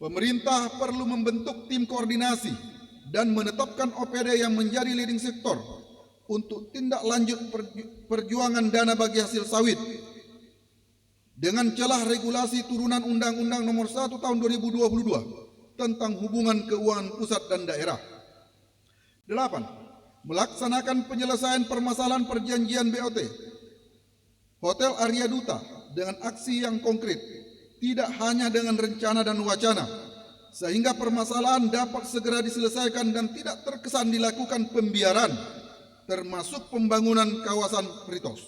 Pemerintah perlu membentuk tim koordinasi dan menetapkan OPD yang menjadi leading sektor untuk tindak lanjut perjuangan dana bagi hasil sawit dengan celah regulasi turunan Undang-Undang Nomor 1 Tahun 2022 tentang hubungan keuangan pusat dan daerah. 8. Melaksanakan penyelesaian permasalahan perjanjian BOT Hotel Arya Duta dengan aksi yang konkret, tidak hanya dengan rencana dan wacana, sehingga permasalahan dapat segera diselesaikan dan tidak terkesan dilakukan pembiaran, termasuk pembangunan kawasan Pritos.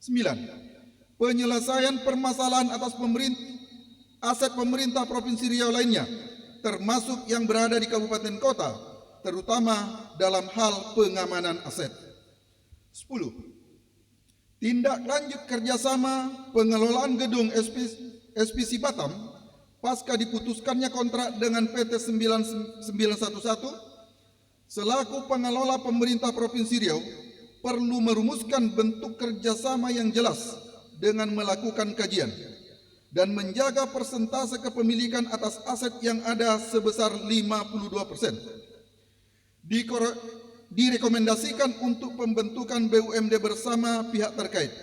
9. Penyelesaian permasalahan atas aset pemerintah Provinsi Riau lainnya, termasuk yang berada di kabupaten kota, terutama dalam hal pengamanan aset. 10. Tindak lanjut kerjasama pengelolaan gedung SPC Batam pasca diputuskannya kontrak dengan PT 911 selaku pengelola pemerintah Provinsi Riau perlu merumuskan bentuk kerjasama yang jelas dengan melakukan kajian dan menjaga persentase kepemilikan atas aset yang ada sebesar 52%. Direkomendasikan untuk pembentukan BUMD bersama pihak terkait.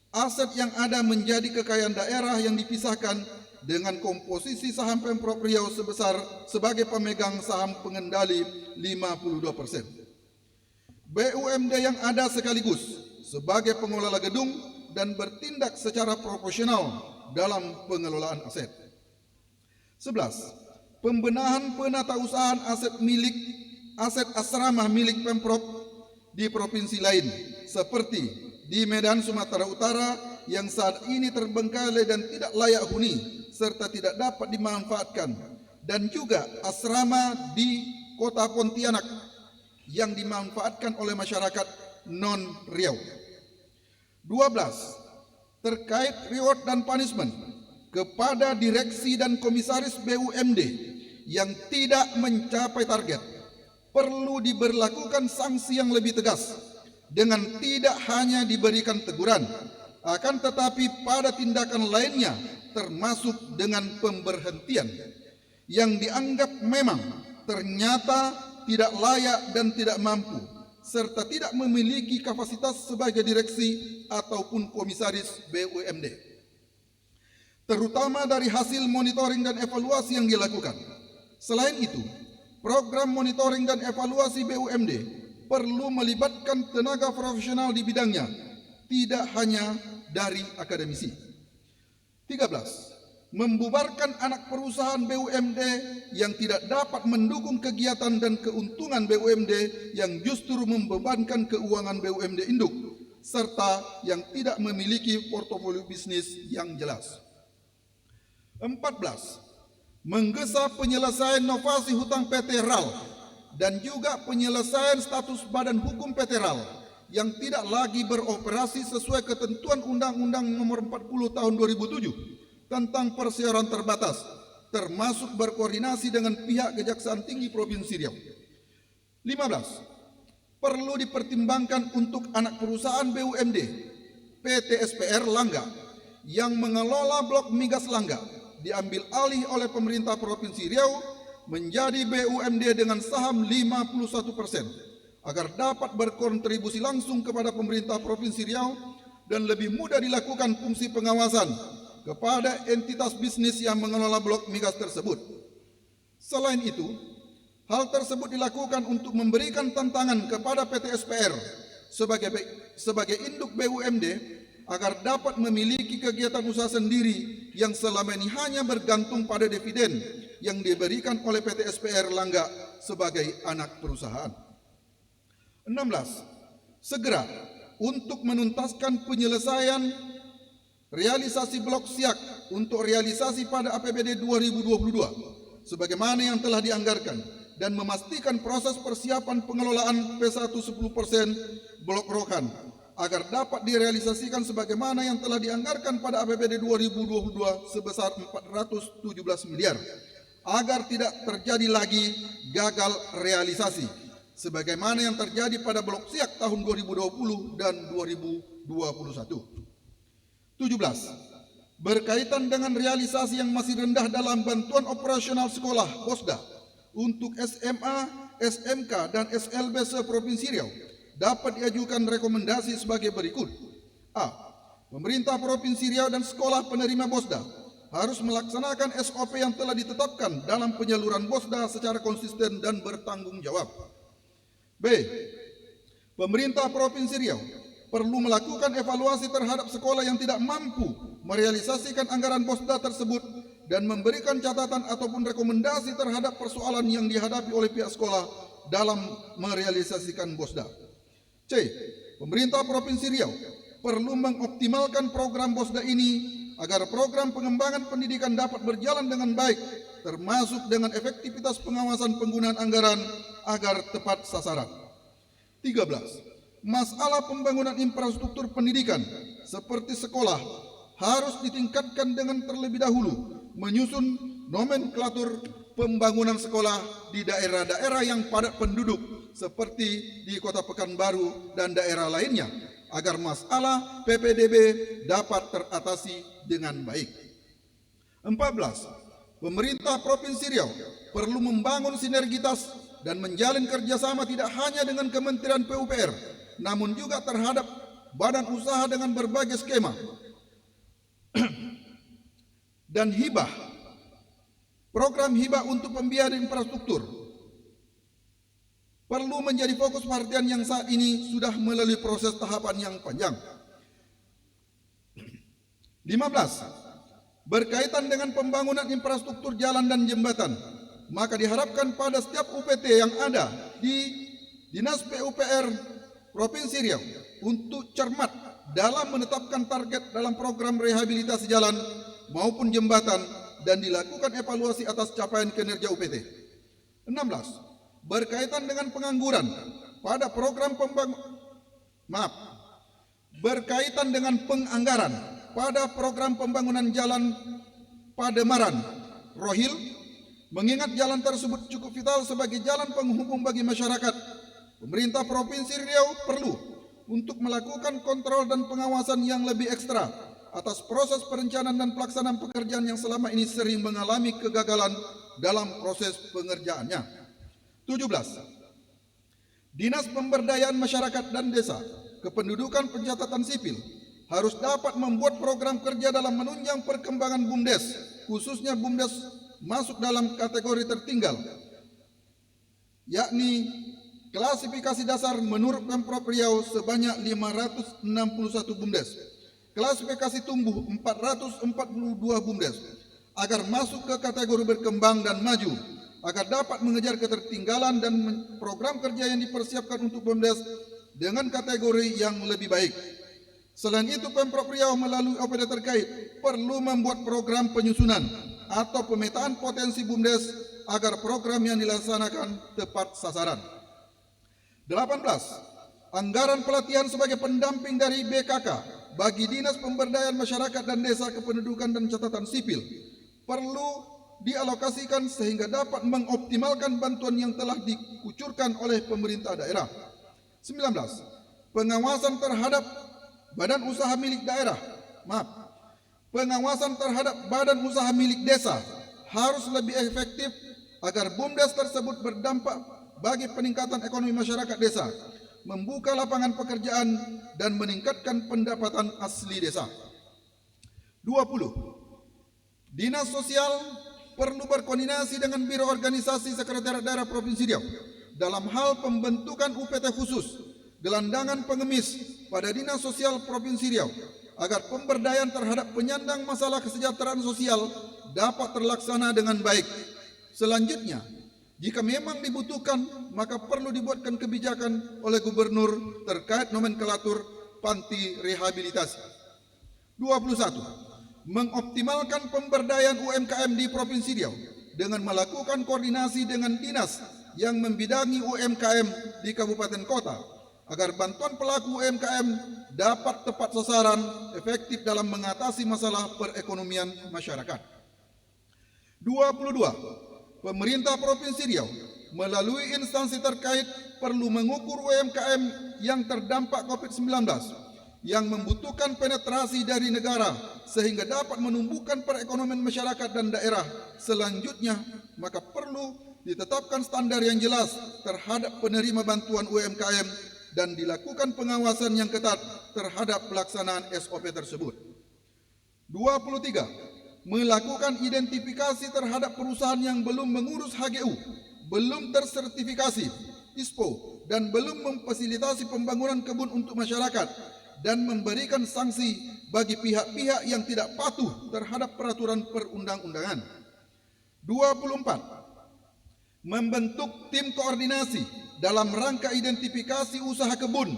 Aset yang ada menjadi kekayaan daerah yang dipisahkan dengan komposisi saham Pemprov Riau sebagai pemegang saham pengendali 52%. BUMD yang ada sekaligus sebagai pengelola gedung dan bertindak secara proporsional dalam pengelolaan aset. 11. Pembenahan penatausahaan aset asrama milik Pemprov di provinsi lain seperti di Medan, Sumatera Utara yang saat ini terbengkalai dan tidak layak huni serta tidak dapat dimanfaatkan, dan juga asrama di Kota Pontianak yang dimanfaatkan oleh masyarakat non-Riau. 12. Terkait reward dan punishment kepada direksi dan komisaris BUMD yang tidak mencapai target, perlu diberlakukan sanksi yang lebih tegas dengan tidak hanya diberikan teguran, akan tetapi pada tindakan lainnya termasuk dengan pemberhentian yang dianggap memang ternyata tidak layak dan tidak mampu serta tidak memiliki kapasitas sebagai direksi ataupun komisaris BUMD, terutama dari hasil monitoring dan evaluasi yang dilakukan. Selain itu, program monitoring dan evaluasi BUMD perlu melibatkan tenaga profesional di bidangnya, tidak hanya dari akademisi. 13. Membubarkan anak perusahaan BUMD yang tidak dapat mendukung kegiatan dan keuntungan BUMD yang justru membebankan keuangan BUMD induk, serta yang tidak memiliki portofolio bisnis yang jelas. 14. Menggesa penyelesaian novasi hutang PT RAL dan juga penyelesaian status badan hukum PT RAL yang tidak lagi beroperasi sesuai ketentuan Undang-Undang Nomor 40 Tahun 2007 tentang perseroan terbatas, termasuk berkoordinasi dengan pihak Kejaksaan Tinggi Provinsi Riau. 15. Perlu dipertimbangkan untuk anak perusahaan BUMD PT SPR Langga yang mengelola blok migas Langga diambil alih oleh pemerintah Provinsi Riau menjadi BUMD dengan saham 51% agar dapat berkontribusi langsung kepada pemerintah Provinsi Riau dan lebih mudah dilakukan fungsi pengawasan kepada entitas bisnis yang mengelola blok migas tersebut. Selain itu, hal tersebut dilakukan untuk memberikan tantangan kepada PT SPR sebagai induk BUMD agar dapat memiliki kegiatan usaha sendiri yang selama ini hanya bergantung pada dividen yang diberikan oleh PT SPR Langga sebagai anak perusahaan. 16. Segera untuk menuntaskan penyelesaian realisasi blok Siak untuk realisasi pada APBD 2022 sebagaimana yang telah dianggarkan dan memastikan proses persiapan pengelolaan P1 10% blok Rokan agar dapat direalisasikan sebagaimana yang telah dianggarkan pada APBD 2022 sebesar 417 miliar agar tidak terjadi lagi gagal realisasi sebagaimana yang terjadi pada blok Siak tahun 2020 dan 2021. 17. Berkaitan dengan realisasi yang masih rendah dalam bantuan operasional sekolah BOSDA untuk SMA, SMK, dan SLB se-Provinsi Riau dapat diajukan rekomendasi sebagai berikut. A. Pemerintah Provinsi Riau dan sekolah penerima BOSDA harus melaksanakan SOP yang telah ditetapkan dalam penyaluran BOSDA secara konsisten dan bertanggung jawab. B. Pemerintah Provinsi Riau perlu melakukan evaluasi terhadap sekolah yang tidak mampu merealisasikan anggaran BOSDA tersebut dan memberikan catatan ataupun rekomendasi terhadap persoalan yang dihadapi oleh pihak sekolah dalam merealisasikan BOSDA. C. Pemerintah Provinsi Riau perlu mengoptimalkan program BOSDA ini agar program pengembangan pendidikan dapat berjalan dengan baik, termasuk dengan efektivitas pengawasan penggunaan anggaran agar tepat sasaran. 13. Masalah pembangunan infrastruktur pendidikan seperti sekolah harus ditingkatkan dengan terlebih dahulu menyusun nomenklatur pembangunan sekolah di daerah-daerah yang padat penduduk seperti di Kota Pekanbaru dan daerah lainnya agar masalah PPDB dapat teratasi dengan baik. 14. Pemerintah Provinsi Riau perlu membangun sinergitas dan menjalin kerjasama tidak hanya dengan Kementerian PUPR, namun juga terhadap badan usaha dengan berbagai skema dan hibah. Program hibah untuk pembiayaan infrastruktur perlu menjadi fokus perhatian yang saat ini sudah melalui proses tahapan yang panjang. 15. Berkaitan dengan pembangunan infrastruktur jalan dan jembatan, maka diharapkan pada setiap UPT yang ada di Dinas PUPR Provinsi Riau untuk cermat dalam menetapkan target dalam program rehabilitasi jalan maupun jembatan dan dilakukan evaluasi atas capaian kinerja UPT. 16. Berkaitan dengan pengangguran pada program berkaitan dengan penganggaran pada program pembangunan jalan Pademaran Rohil, mengingat jalan tersebut cukup vital sebagai jalan penghubung bagi masyarakat, pemerintah Provinsi Riau perlu untuk melakukan kontrol dan pengawasan yang lebih ekstra atas proses perencanaan dan pelaksanaan pekerjaan yang selama ini sering mengalami kegagalan dalam proses pengerjaannya. 17. Dinas Pemberdayaan Masyarakat dan Desa, Kependudukan Pencatatan Sipil harus dapat membuat program kerja dalam menunjang perkembangan BUMDes, khususnya BUMDes masuk dalam kategori tertinggal, yakni klasifikasi dasar menurut Pemprov Riau sebanyak 561 BUMDes, klasifikasi tumbuh 442 BUMDes, agar masuk ke kategori berkembang dan maju, agar dapat mengejar ketertinggalan dan program kerja yang dipersiapkan untuk BUMDes dengan kategori yang lebih baik. Selain itu, Pemprov Riau melalui OPD terkait perlu membuat program penyusunan atau pemetaan potensi BUMDes agar program yang dilaksanakan tepat sasaran. 18. Anggaran pelatihan sebagai pendamping dari BKK bagi Dinas Pemberdayaan Masyarakat dan Desa, Kependudukan dan Catatan Sipil perlu dialokasikan sehingga dapat mengoptimalkan bantuan yang telah dikucurkan oleh pemerintah daerah. 19. Pengawasan terhadap badan usaha milik daerah, pengawasan terhadap badan usaha milik desa harus lebih efektif agar BUMDes tersebut berdampak bagi peningkatan ekonomi masyarakat desa, membuka lapangan pekerjaan dan meningkatkan pendapatan asli desa. 20. Dinas Sosial perlu berkoordinasi dengan Biro Organisasi Sekretariat Daerah Provinsi Riau dalam hal pembentukan UPT khusus gelandangan pengemis pada Dinas Sosial Provinsi Riau agar pemberdayaan terhadap penyandang masalah kesejahteraan sosial dapat terlaksana dengan baik. Selanjutnya, jika memang dibutuhkan, maka perlu dibuatkan kebijakan oleh Gubernur terkait nomenklatur panti rehabilitasi. 21. Mengoptimalkan pemberdayaan UMKM di Provinsi Riau dengan melakukan koordinasi dengan dinas yang membidangi UMKM di kabupaten kota agar bantuan pelaku UMKM dapat tepat sasaran, efektif dalam mengatasi masalah perekonomian masyarakat. 22. Pemerintah Provinsi Riau melalui instansi terkait perlu mengukur UMKM yang terdampak COVID-19 yang membutuhkan penetrasi dari negara sehingga dapat menumbuhkan perekonomian masyarakat dan daerah. Selanjutnya, maka perlu ditetapkan standar yang jelas terhadap penerima bantuan UMKM dan dilakukan pengawasan yang ketat terhadap pelaksanaan SOP tersebut. 23. Melakukan identifikasi terhadap perusahaan yang belum mengurus HGU, belum tersertifikasi ISPO, dan belum memfasilitasi pembangunan kebun untuk masyarakat, dan memberikan sanksi bagi pihak-pihak yang tidak patuh terhadap peraturan perundang-undangan. 24. Membentuk tim koordinasi dalam rangka identifikasi usaha kebun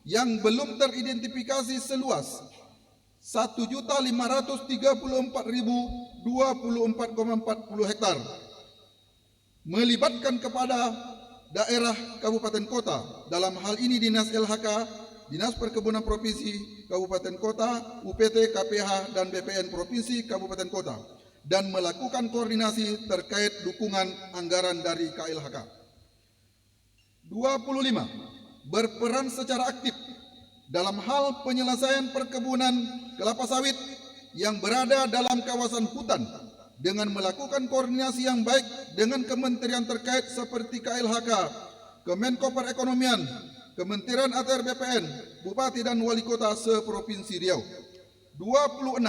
yang belum teridentifikasi seluas 1.534.024,40 hektar, melibatkan kepada daerah kabupaten kota, dalam hal ini Dinas LHK, Dinas Perkebunan Provinsi Kabupaten Kota, UPT, KPH, dan BPN Provinsi Kabupaten Kota, dan melakukan koordinasi terkait dukungan anggaran dari KLHK. 25. Berperan secara aktif dalam hal penyelesaian perkebunan kelapa sawit yang berada dalam kawasan hutan dengan melakukan koordinasi yang baik dengan kementerian terkait seperti KLHK, Kemenko Perekonomian, Kementerian ATR BPN, Bupati dan Wali Kota se-Provinsi Riau. 26.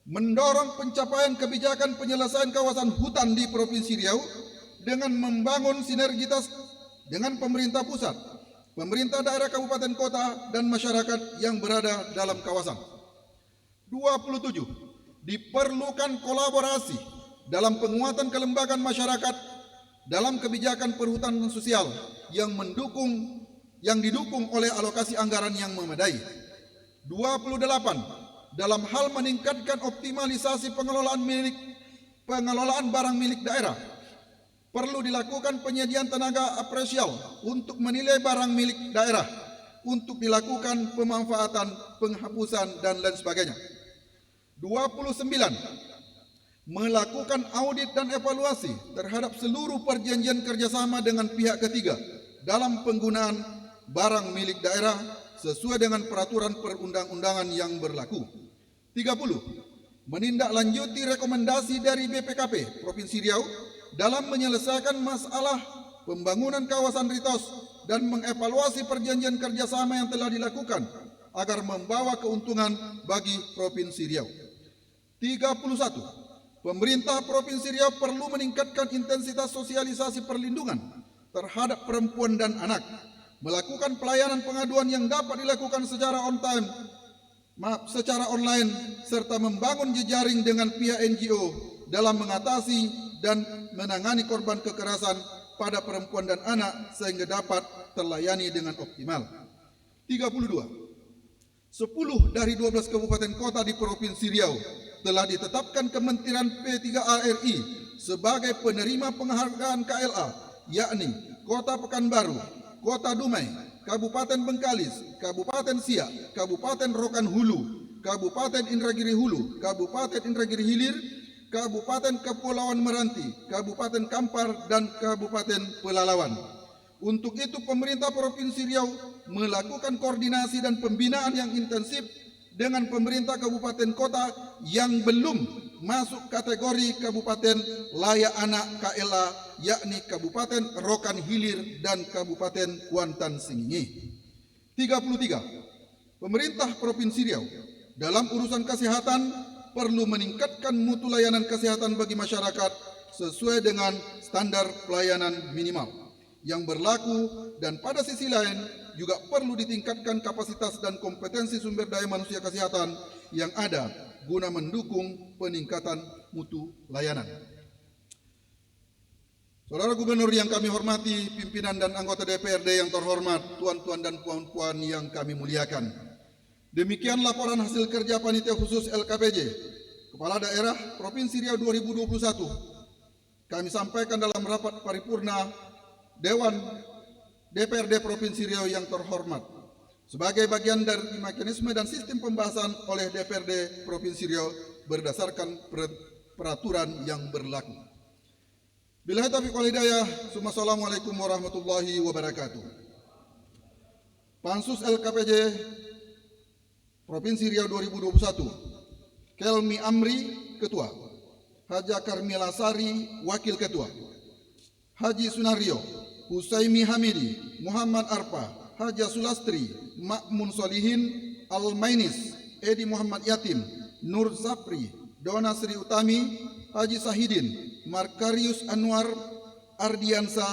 Mendorong pencapaian kebijakan penyelesaian kawasan hutan di Provinsi Riau dengan membangun sinergitas dengan pemerintah pusat, pemerintah daerah kabupaten kota, dan masyarakat yang berada dalam kawasan. 27. Diperlukan kolaborasi dalam penguatan kelembagaan masyarakat dalam kebijakan perhutanan sosial yang didukung oleh alokasi anggaran yang memadai. 28. Dalam hal meningkatkan optimalisasi pengelolaan barang milik daerah, perlu dilakukan penyediaan tenaga apresial untuk menilai barang milik daerah, untuk dilakukan pemanfaatan, penghapusan, dan lain sebagainya. 29. Melakukan audit dan evaluasi terhadap seluruh perjanjian kerjasama dengan pihak ketiga dalam penggunaan barang milik daerah sesuai dengan peraturan perundang-undangan yang berlaku. 30. Menindaklanjuti rekomendasi dari BPKP Provinsi Riau dalam menyelesaikan masalah pembangunan kawasan Ritos dan mengevaluasi perjanjian kerjasama yang telah dilakukan agar membawa keuntungan bagi Provinsi Riau. 31. Pemerintah Provinsi Riau perlu meningkatkan intensitas sosialisasi perlindungan terhadap perempuan dan anak, melakukan pelayanan pengaduan yang dapat dilakukan secara online, serta membangun jejaring dengan pihak NGO dalam mengatasi dan menangani korban kekerasan pada perempuan dan anak sehingga dapat terlayani dengan optimal. 32. 10 dari 12 kabupaten kota di Provinsi Riau telah ditetapkan Kementerian P3A-RI sebagai penerima penghargaan KLA, yakni Kota Pekanbaru, Kota Dumai, Kabupaten Bengkalis, Kabupaten Siak, Kabupaten Rokan Hulu, Kabupaten Indragiri Hulu, Kabupaten Indragiri Hilir, Kabupaten Kepulauan Meranti, Kabupaten Kampar, dan Kabupaten Pelalawan. Untuk itu pemerintah Provinsi Riau melakukan koordinasi dan pembinaan yang intensif dengan pemerintah kabupaten kota yang belum masuk kategori kabupaten layak anak KLA, yakni Kabupaten Rokan Hilir dan Kabupaten Kuantan Singingi. 33. Pemerintah Provinsi Riau dalam urusan kesehatan perlu meningkatkan mutu layanan kesehatan bagi masyarakat sesuai dengan standar pelayanan minimal yang berlaku, dan pada sisi lain juga perlu ditingkatkan kapasitas dan kompetensi sumber daya manusia kesehatan yang ada guna mendukung peningkatan mutu layanan. Saudara Gubernur yang kami hormati, pimpinan dan anggota DPRD yang terhormat, tuan-tuan dan puan-puan yang kami muliakan. Demikian laporan hasil kerja Panitia Khusus LKPJ Kepala Daerah Provinsi Riau 2021. Kami sampaikan dalam rapat paripurna Dewan DPRD Provinsi Riau yang terhormat sebagai bagian dari mekanisme dan sistem pembahasan oleh DPRD Provinsi Riau berdasarkan peraturan yang berlaku. Billahi taufiq wal hidayah. Assalamualaikum warahmatullahi wabarakatuh. Pansus LKPJ Provinsi Riau 2021. Kelmi Amri, Ketua. Haja Karmila Sari, Wakil Ketua. Haji Sunario, Husaimi Hamidi, Muhammad Arpa, Haja Sulastri, Makmun Solihin, Al-Mainis, Edi Muhammad Yatim, Nur Sapri, Dona Sri Utami, Haji Sahidin, Markarius Anwar, Ardiansa,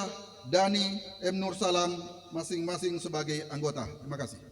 Dani M. Nur Salam, masing-masing sebagai anggota. Terima kasih.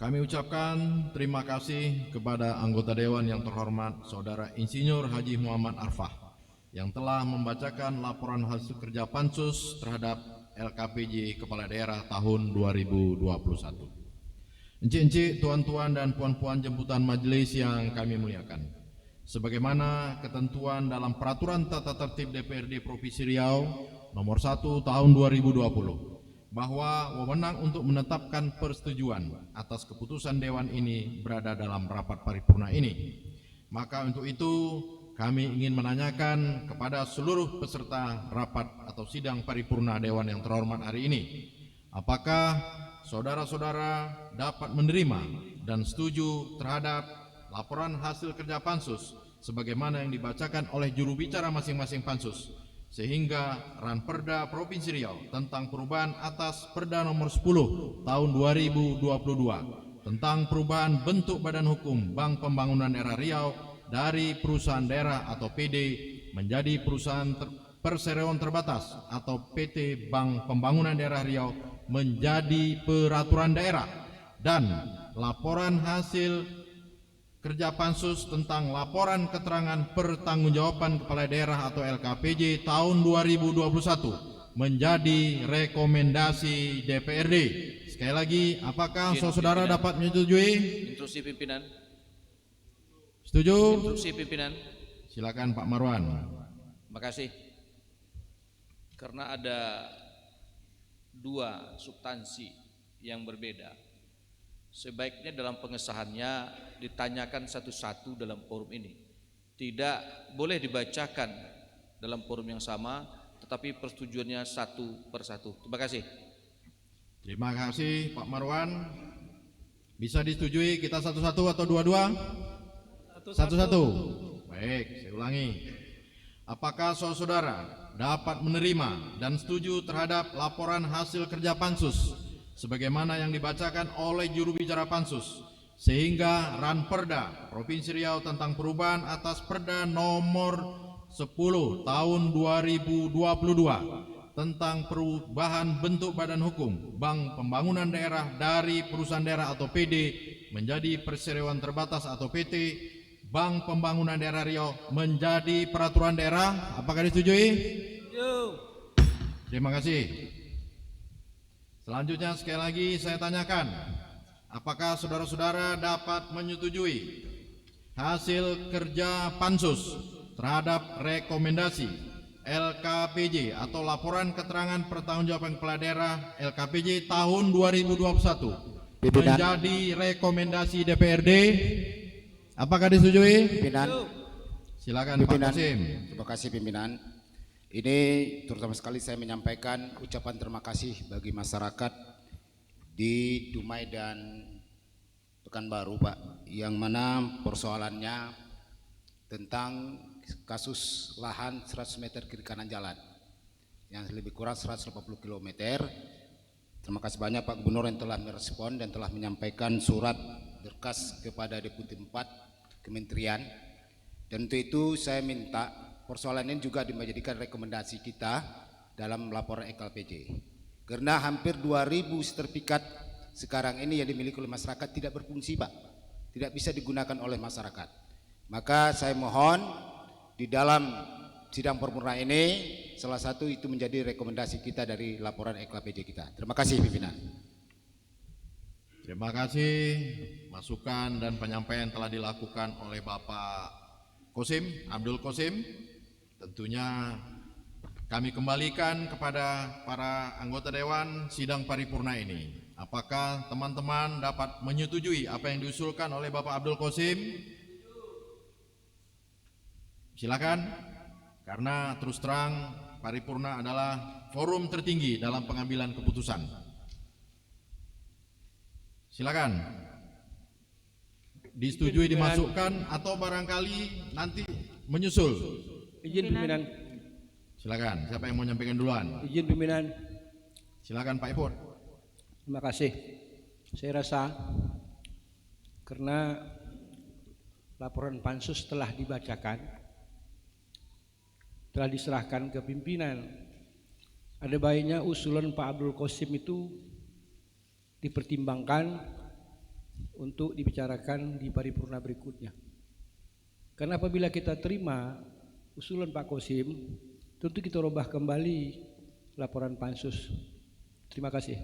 Kami ucapkan terima kasih kepada anggota Dewan yang terhormat Saudara Insinyur Haji Muhammad Arfah yang telah membacakan laporan hasil kerja Pansus terhadap LKPJ Kepala Daerah tahun 2021. Encik-encik, tuan-tuan dan puan-puan jemputan majelis yang kami muliakan, sebagaimana ketentuan dalam Peraturan Tata Tertib DPRD Provinsi Riau Nomor 1 Tahun 2020 bahwa wewenang untuk menetapkan persetujuan atas keputusan Dewan ini berada dalam rapat paripurna ini. Maka untuk itu kami ingin menanyakan kepada seluruh peserta rapat atau sidang paripurna Dewan yang terhormat hari ini, apakah saudara-saudara dapat menerima dan setuju terhadap laporan hasil kerja Pansus sebagaimana yang dibacakan oleh juru bicara masing-masing Pansus, sehingga Ranperda Provinsi Riau tentang perubahan atas Perda Nomor 10 Tahun 2022 tentang perubahan bentuk badan hukum Bank Pembangunan Daerah Riau dari perusahaan daerah atau PD menjadi perusahaan perseroan terbatas atau PT Bank Pembangunan Daerah Riau menjadi peraturan daerah, dan laporan hasil kerja Pansus tentang laporan keterangan pertanggungjawaban Kepala Daerah atau LKPJ tahun 2021 menjadi rekomendasi DPRD. Sekali lagi, apakah saudara dapat menyetujui? Instruksi pimpinan. Setuju? Instruksi pimpinan. Silakan Pak Marwan. Terima kasih. Karena ada dua substansi yang berbeda, sebaiknya dalam pengesahannya ditanyakan satu-satu dalam forum ini. Tidak boleh dibacakan dalam forum yang sama, tetapi persetujuannya satu persatu. Terima kasih. Terima kasih Pak Marwan. Bisa disetujui kita satu-satu atau dua-dua? Satu-satu. Baik, saya ulangi. Apakah saudara dapat menerima dan setuju terhadap laporan hasil kerja Pansus sebagaimana yang dibacakan oleh juru bicara Pansus, sehingga Ranperda Provinsi Riau tentang perubahan atas Perda Nomor 10 Tahun 2022 tentang perubahan bentuk badan hukum Bank Pembangunan Daerah dari perusahaan daerah atau PD menjadi perseroan terbatas atau PT Bank Pembangunan Daerah Riau menjadi peraturan daerah? Apakah disetujui? Terima kasih. Selanjutnya sekali lagi saya tanyakan, apakah saudara-saudara dapat menyetujui hasil kerja Pansus terhadap rekomendasi LKPJ atau laporan keterangan pertanggungjawaban kepala daerah LKPJ tahun 2021 Pimpinan. menjadi rekomendasi DPRD. Apakah disetujui? Pimpinan. Silakan Pak Pimpinan. Qasim. Terima kasih pimpinan. Ini terutama sekali saya menyampaikan ucapan terima kasih bagi masyarakat di Dumai dan Pekanbaru, Pak, yang mana persoalannya tentang kasus lahan 100 meter kiri kanan jalan yang lebih kurang 180 km. Terima kasih banyak Pak Gubernur yang telah merespon dan telah menyampaikan surat berkas kepada Deputi 4 Kementerian. Dan untuk itu saya minta persoalan ini juga dijadikan rekomendasi kita dalam laporan LKPJ. Karena hampir 2.000 sertifikat sekarang ini yang dimiliki oleh masyarakat tidak berfungsi, Pak. Tidak bisa digunakan oleh masyarakat. Maka saya mohon di dalam sidang paripurna ini salah satu itu menjadi rekomendasi kita dari laporan LKPJ kita. Terima kasih pimpinan. Terima kasih. Masukan dan penyampaian telah dilakukan oleh Bapak Qasim, Abdul Qasim. Tentunya kami kembalikan kepada para anggota Dewan sidang paripurna ini. Apakah teman-teman dapat menyetujui apa yang diusulkan oleh Bapak Abdul Qasim? Silakan. Karena terus terang paripurna adalah forum tertinggi dalam pengambilan keputusan. Silakan. Disetujui dimasukkan atau barangkali nanti menyusul. Izin pimpinan. Silakan. Siapa yang mau nyampaikan duluan? Izin pimpinan. Silakan Pak Iput. Terima kasih. Saya rasa karena laporan pansus telah dibacakan, telah diserahkan ke pimpinan, ada baiknya usulan Pak Abdul Qasim itu dipertimbangkan untuk dibicarakan di paripurna berikutnya. Karena apabila kita terima usulan Pak Qasim, tentu kita rubah kembali laporan pansus. Terima kasih.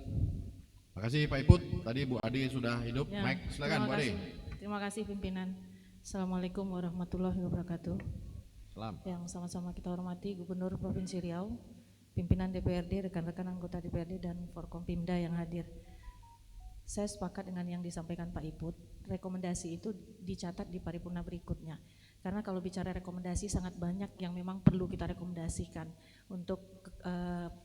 Terima kasih Pak Iput. Tadi Bu Ade sudah hidup. Ya, Mike, silakan Bu Ade. Terima kasih pimpinan. Assalamualaikum warahmatullahi wabarakatuh. Salam. Yang sama-sama kita hormati Gubernur Provinsi Riau, pimpinan DPRD, rekan-rekan anggota DPRD dan Forkompimda yang hadir. Saya sepakat dengan yang disampaikan Pak Iput. Rekomendasi itu dicatat di paripurna berikutnya. Karena kalau bicara rekomendasi sangat banyak yang memang perlu kita rekomendasikan untuk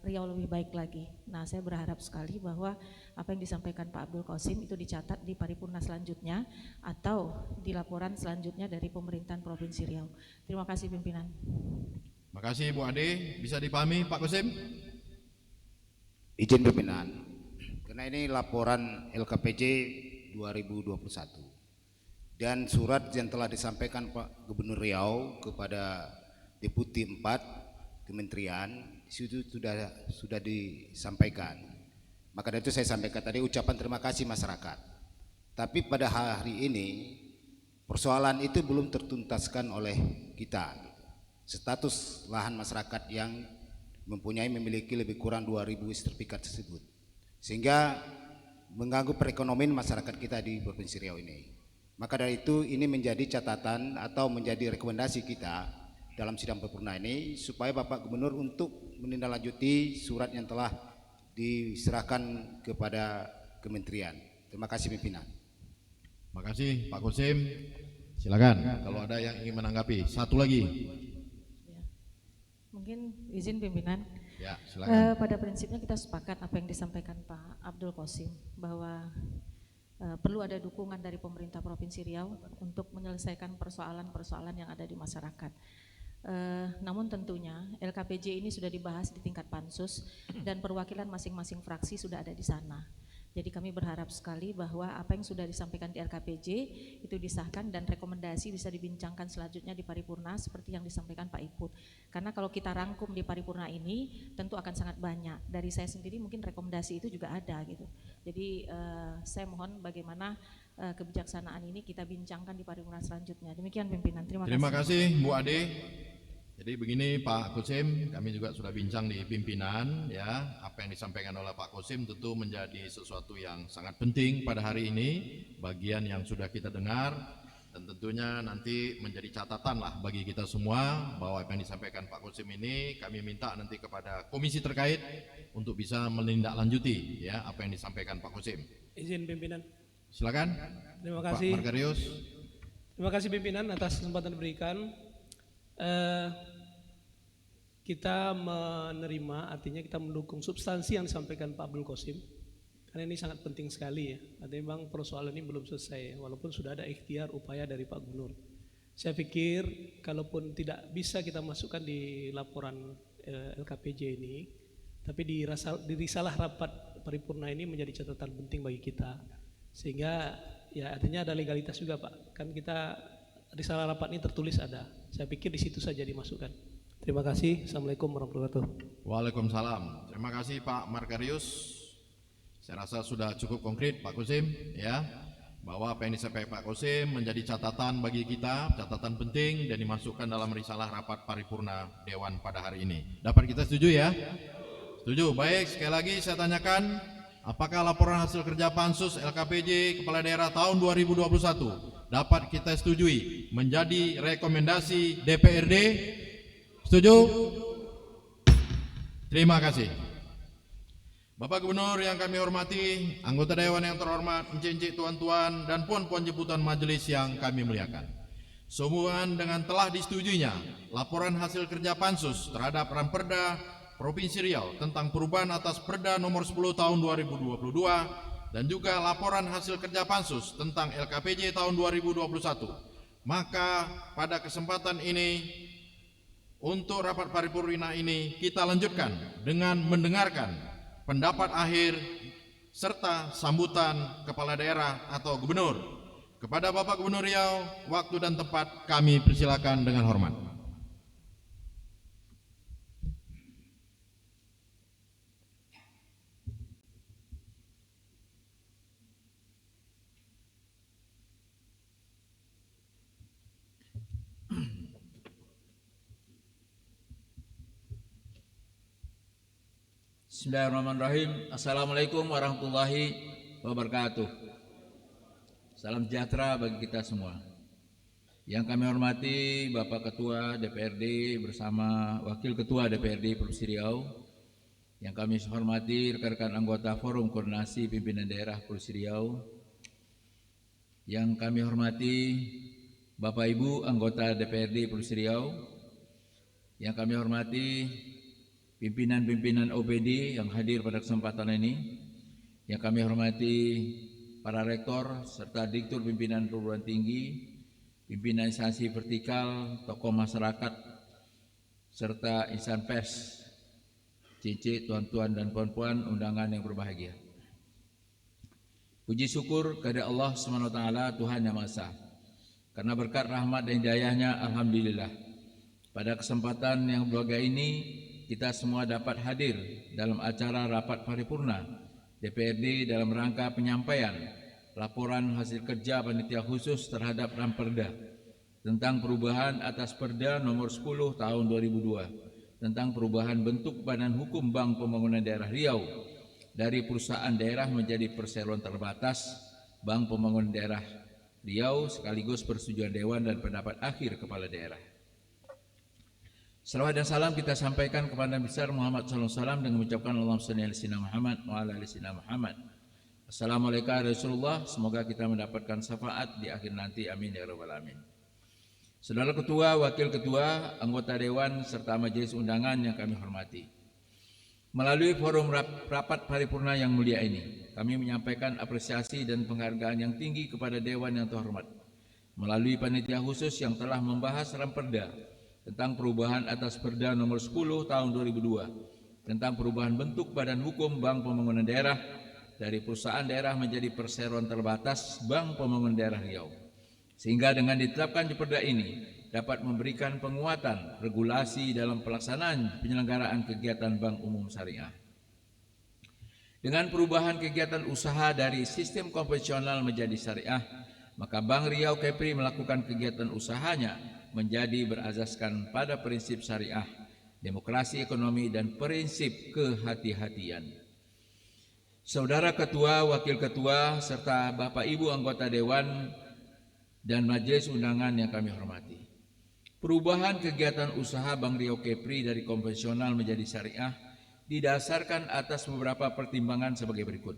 Riau lebih baik lagi. Nah, saya berharap sekali bahwa apa yang disampaikan Pak Abdul Qasim itu dicatat di paripurna selanjutnya atau di laporan selanjutnya dari pemerintahan Provinsi Riau. Terima kasih pimpinan. Terima kasih Bu Ade. Bisa dipahami Pak Qasim? Izin pimpinan. Karena ini laporan LKPJ 2021 dan surat yang telah disampaikan Pak Gubernur Riau kepada Deputi 4 Kementerian itu sudah disampaikan. Maka dari itu saya sampaikan tadi ucapan terima kasih masyarakat. Tapi pada hari ini persoalan itu belum tertuntaskan oleh kita. Status lahan masyarakat yang memiliki lebih kurang 2.000 sertifikat tersebut, sehingga mengganggu perekonomian masyarakat kita di Provinsi Riau ini. Maka dari itu ini menjadi catatan atau menjadi rekomendasi kita dalam sidang paripurna ini supaya Bapak Gubernur untuk menindaklanjuti surat yang telah diserahkan kepada kementerian. Terima kasih pimpinan. Terima kasih Pak Qasim. Silakan kalau ada yang ingin menanggapi. Satu lagi. Ya. Mungkin izin pimpinan. Ya, silakan. Pada prinsipnya kita sepakat apa yang disampaikan Pak Abdul Qasim bahwa perlu ada dukungan dari pemerintah Provinsi Riau untuk menyelesaikan persoalan-persoalan yang ada di masyarakat. Namun tentunya LKPJ ini sudah dibahas di tingkat pansus dan perwakilan masing-masing fraksi sudah ada di sana. Jadi kami berharap sekali bahwa apa yang sudah disampaikan di LKPJ itu disahkan dan rekomendasi bisa dibincangkan selanjutnya di paripurna seperti yang disampaikan Pak Iput. Karena kalau kita rangkum di paripurna ini tentu akan sangat banyak. Dari saya sendiri mungkin rekomendasi itu juga ada gitu. Jadi saya mohon bagaimana kebijaksanaan ini kita bincangkan di paripurna selanjutnya. Demikian pimpinan. Terima kasih Bu Ade. Jadi begini Pak Qasim, kami juga sudah bincang di pimpinan ya, apa yang disampaikan oleh Pak Qasim tentu menjadi sesuatu yang sangat penting pada hari ini, bagian yang sudah kita dengar Dan tentunya nanti menjadi catatan lah bagi kita semua bahwa apa yang disampaikan Pak Kosim ini kami minta nanti kepada komisi terkait untuk bisa menindaklanjuti ya apa yang disampaikan Pak Kosim. Izin pimpinan. Silakan. Terima Pak kasih. Margarius. Terima kasih pimpinan atas kesempatan diberikan. Kita menerima, artinya kita mendukung substansi yang disampaikan Pak Abdul Kosim. Karena ini sangat penting sekali ya. Artinya memang persoalan ini belum selesai, walaupun sudah ada ikhtiar upaya dari Pak Gubernur. Saya pikir kalaupun tidak bisa kita masukkan di laporan LKPJ ini, tapi di risalah rapat paripurna ini menjadi catatan penting bagi kita. Sehingga ya artinya ada legalitas juga Pak. Kan kita risalah rapat ini tertulis ada. Saya pikir di situ saja dimasukkan. Terima kasih. Assalamualaikum warahmatullahi wabarakatuh. Waalaikumsalam. Terima kasih Pak Margarius. Saya rasa sudah cukup konkret Pak Kosim ya, bahwa apa yang disampaikan Pak Kosim menjadi catatan bagi kita, catatan penting dan dimasukkan dalam risalah rapat paripurna Dewan pada hari ini. Dapat kita setuju ya? Setuju. Baik, sekali lagi saya tanyakan, apakah laporan hasil kerja Pansus LKPJ Kepala Daerah tahun 2021 dapat kita setujui menjadi rekomendasi DPRD? Setuju? Terima kasih. Bapak Gubernur yang kami hormati, anggota Dewan yang terhormat, encik-encik, tuan-tuan, dan puan-puan jemputan majelis yang kami muliakan. Sehubungan dengan telah disetujuinya laporan hasil kerja Pansus terhadap Ramperda Provinsi Riau tentang perubahan atas Perda nomor 10 tahun 2022 dan juga laporan hasil kerja Pansus tentang LKPJ tahun 2021. Maka pada kesempatan ini untuk rapat paripurna ini kita lanjutkan dengan mendengarkan pendapat akhir serta sambutan kepala daerah atau gubernur. Kepada Bapak Gubernur Riau, waktu dan tempat kami persilakan dengan hormat. Bismillahirrahmanirrahim. Assalamualaikum warahmatullahi wabarakatuh. Salam sejahtera bagi kita semua. Yang kami hormati Bapak Ketua DPRD bersama Wakil Ketua DPRD Provinsi Riau. Yang kami hormati rekan-rekan anggota Forum Koordinasi Pimpinan Daerah Provinsi Riau. Yang kami hormati Bapak Ibu anggota DPRD Provinsi Riau. Yang kami hormati pimpinan-pimpinan OPD yang hadir pada kesempatan ini, yang kami hormati para rektor serta direktur pimpinan perguruan tinggi, pimpinan instansi vertikal, tokoh masyarakat, serta insan pers, cici, tuan-tuan dan puan-puan undangan yang berbahagia. Puji syukur kepada Allah SWT Tuhan Yang Maha Esa, karena berkat rahmat dan hidayahnya, alhamdulillah, pada kesempatan yang berbahagia ini kita semua dapat hadir dalam acara rapat paripurna DPRD dalam rangka penyampaian laporan hasil kerja panitia khusus terhadap Ramperda tentang perubahan atas Perda nomor 10 tahun 2002 tentang perubahan bentuk badan hukum Bank Pembangunan Daerah Riau dari perusahaan daerah menjadi perseroan terbatas Bank Pembangunan Daerah Riau sekaligus persetujuan Dewan dan pendapat akhir Kepala Daerah. Salawat dan salam kita sampaikan kepada Nabi besar Muhammad SAW dengan mengucapkan Allahumma shalli ala sayyidina Muhammad wa ala ali sayyidina Muhammad. Assalamualaikum warahmatullahi wabarakatuh. Semoga kita mendapatkan syafaat di akhir nanti. Amin ya rabbal alamin. Saudara Ketua, Wakil Ketua, anggota Dewan serta majelis undangan yang kami hormati. Melalui forum rapat paripurna yang mulia ini, kami menyampaikan apresiasi dan penghargaan yang tinggi kepada Dewan yang terhormat. Melalui panitia khusus yang telah membahas Ramperda tentang perubahan atas Perda nomor 10 tahun 2002 tentang perubahan bentuk badan hukum Bank Pembangunan Daerah dari perusahaan daerah menjadi perseroan terbatas Bank Pembangunan Daerah Riau. Sehingga dengan ditetapkan di Perda ini dapat memberikan penguatan regulasi dalam pelaksanaan penyelenggaraan kegiatan bank umum syariah. Dengan perubahan kegiatan usaha dari sistem konvensional menjadi syariah, maka Bank Riau Kepri melakukan kegiatan usahanya menjadi berasaskan pada prinsip syariah, demokrasi ekonomi, dan prinsip kehati-hatian. Saudara Ketua, Wakil Ketua, serta Bapak Ibu anggota Dewan dan majelis undangan yang kami hormati. Perubahan kegiatan usaha Bank Riau Kepri dari konvensional menjadi syariah didasarkan atas beberapa pertimbangan sebagai berikut.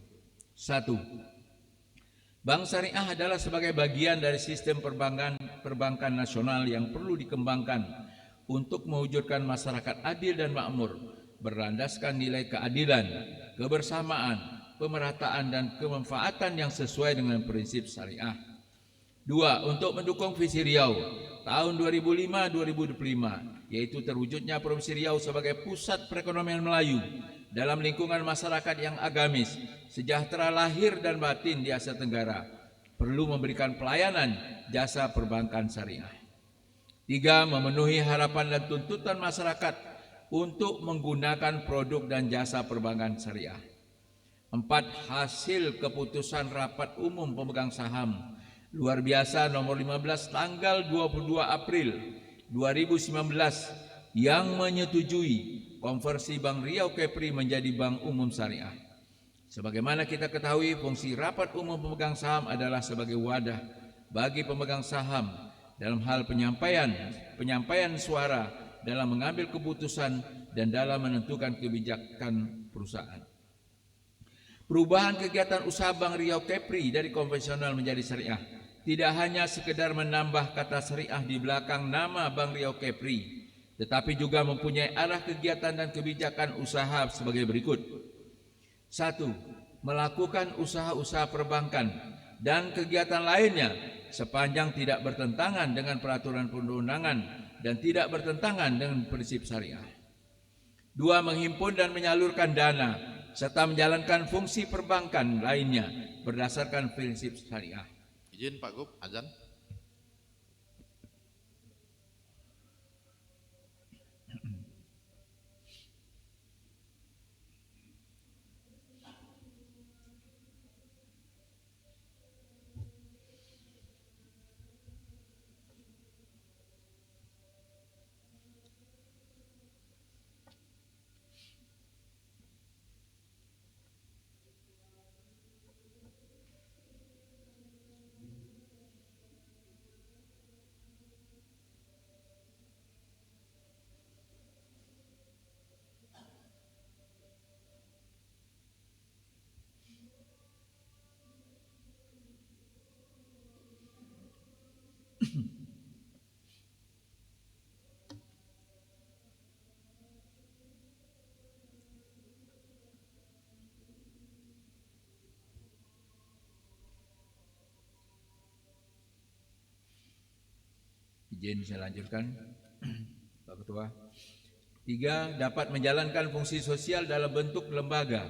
1. Bank Syariah adalah sebagai bagian dari sistem perbankan nasional yang perlu dikembangkan untuk mewujudkan masyarakat adil dan makmur, berlandaskan nilai keadilan, kebersamaan, pemerataan, dan kemanfaatan yang sesuai dengan prinsip syariah. 2. Untuk mendukung visi Riau tahun 2005-2025, yaitu terwujudnya Provinsi Riau sebagai pusat perekonomian Melayu dalam lingkungan masyarakat yang agamis, sejahtera lahir dan batin di Asia Tenggara, perlu memberikan pelayanan jasa perbankan syariah. 3. Memenuhi harapan dan tuntutan masyarakat untuk menggunakan produk dan jasa perbankan syariah. 4. Hasil keputusan Rapat Umum Pemegang Saham Luar Biasa nomor 15 tanggal 22 April 2019 yang menyetujui konversi Bank Riau Kepri menjadi Bank Umum Syariah. Sebagaimana kita ketahui, fungsi Rapat Umum Pemegang Saham adalah sebagai wadah bagi pemegang saham dalam hal penyampaian suara dalam mengambil keputusan dan dalam menentukan kebijakan perusahaan. Perubahan kegiatan usaha Bank Riau Kepri dari konvensional menjadi syariah tidak hanya sekedar menambah kata syariah di belakang nama Bank Riau Kepri, tetapi juga mempunyai arah kegiatan dan kebijakan usaha sebagai berikut. 1. Melakukan usaha-usaha perbankan dan kegiatan lainnya sepanjang tidak bertentangan dengan peraturan perundang-undangan dan tidak bertentangan dengan prinsip syariah. 2. Menghimpun dan menyalurkan dana serta menjalankan fungsi perbankan lainnya berdasarkan prinsip syariah. Izin Pak Gub, azan. Izin saya lanjutkan, Pak Ketua. 3. Dapat menjalankan fungsi sosial dalam bentuk lembaga.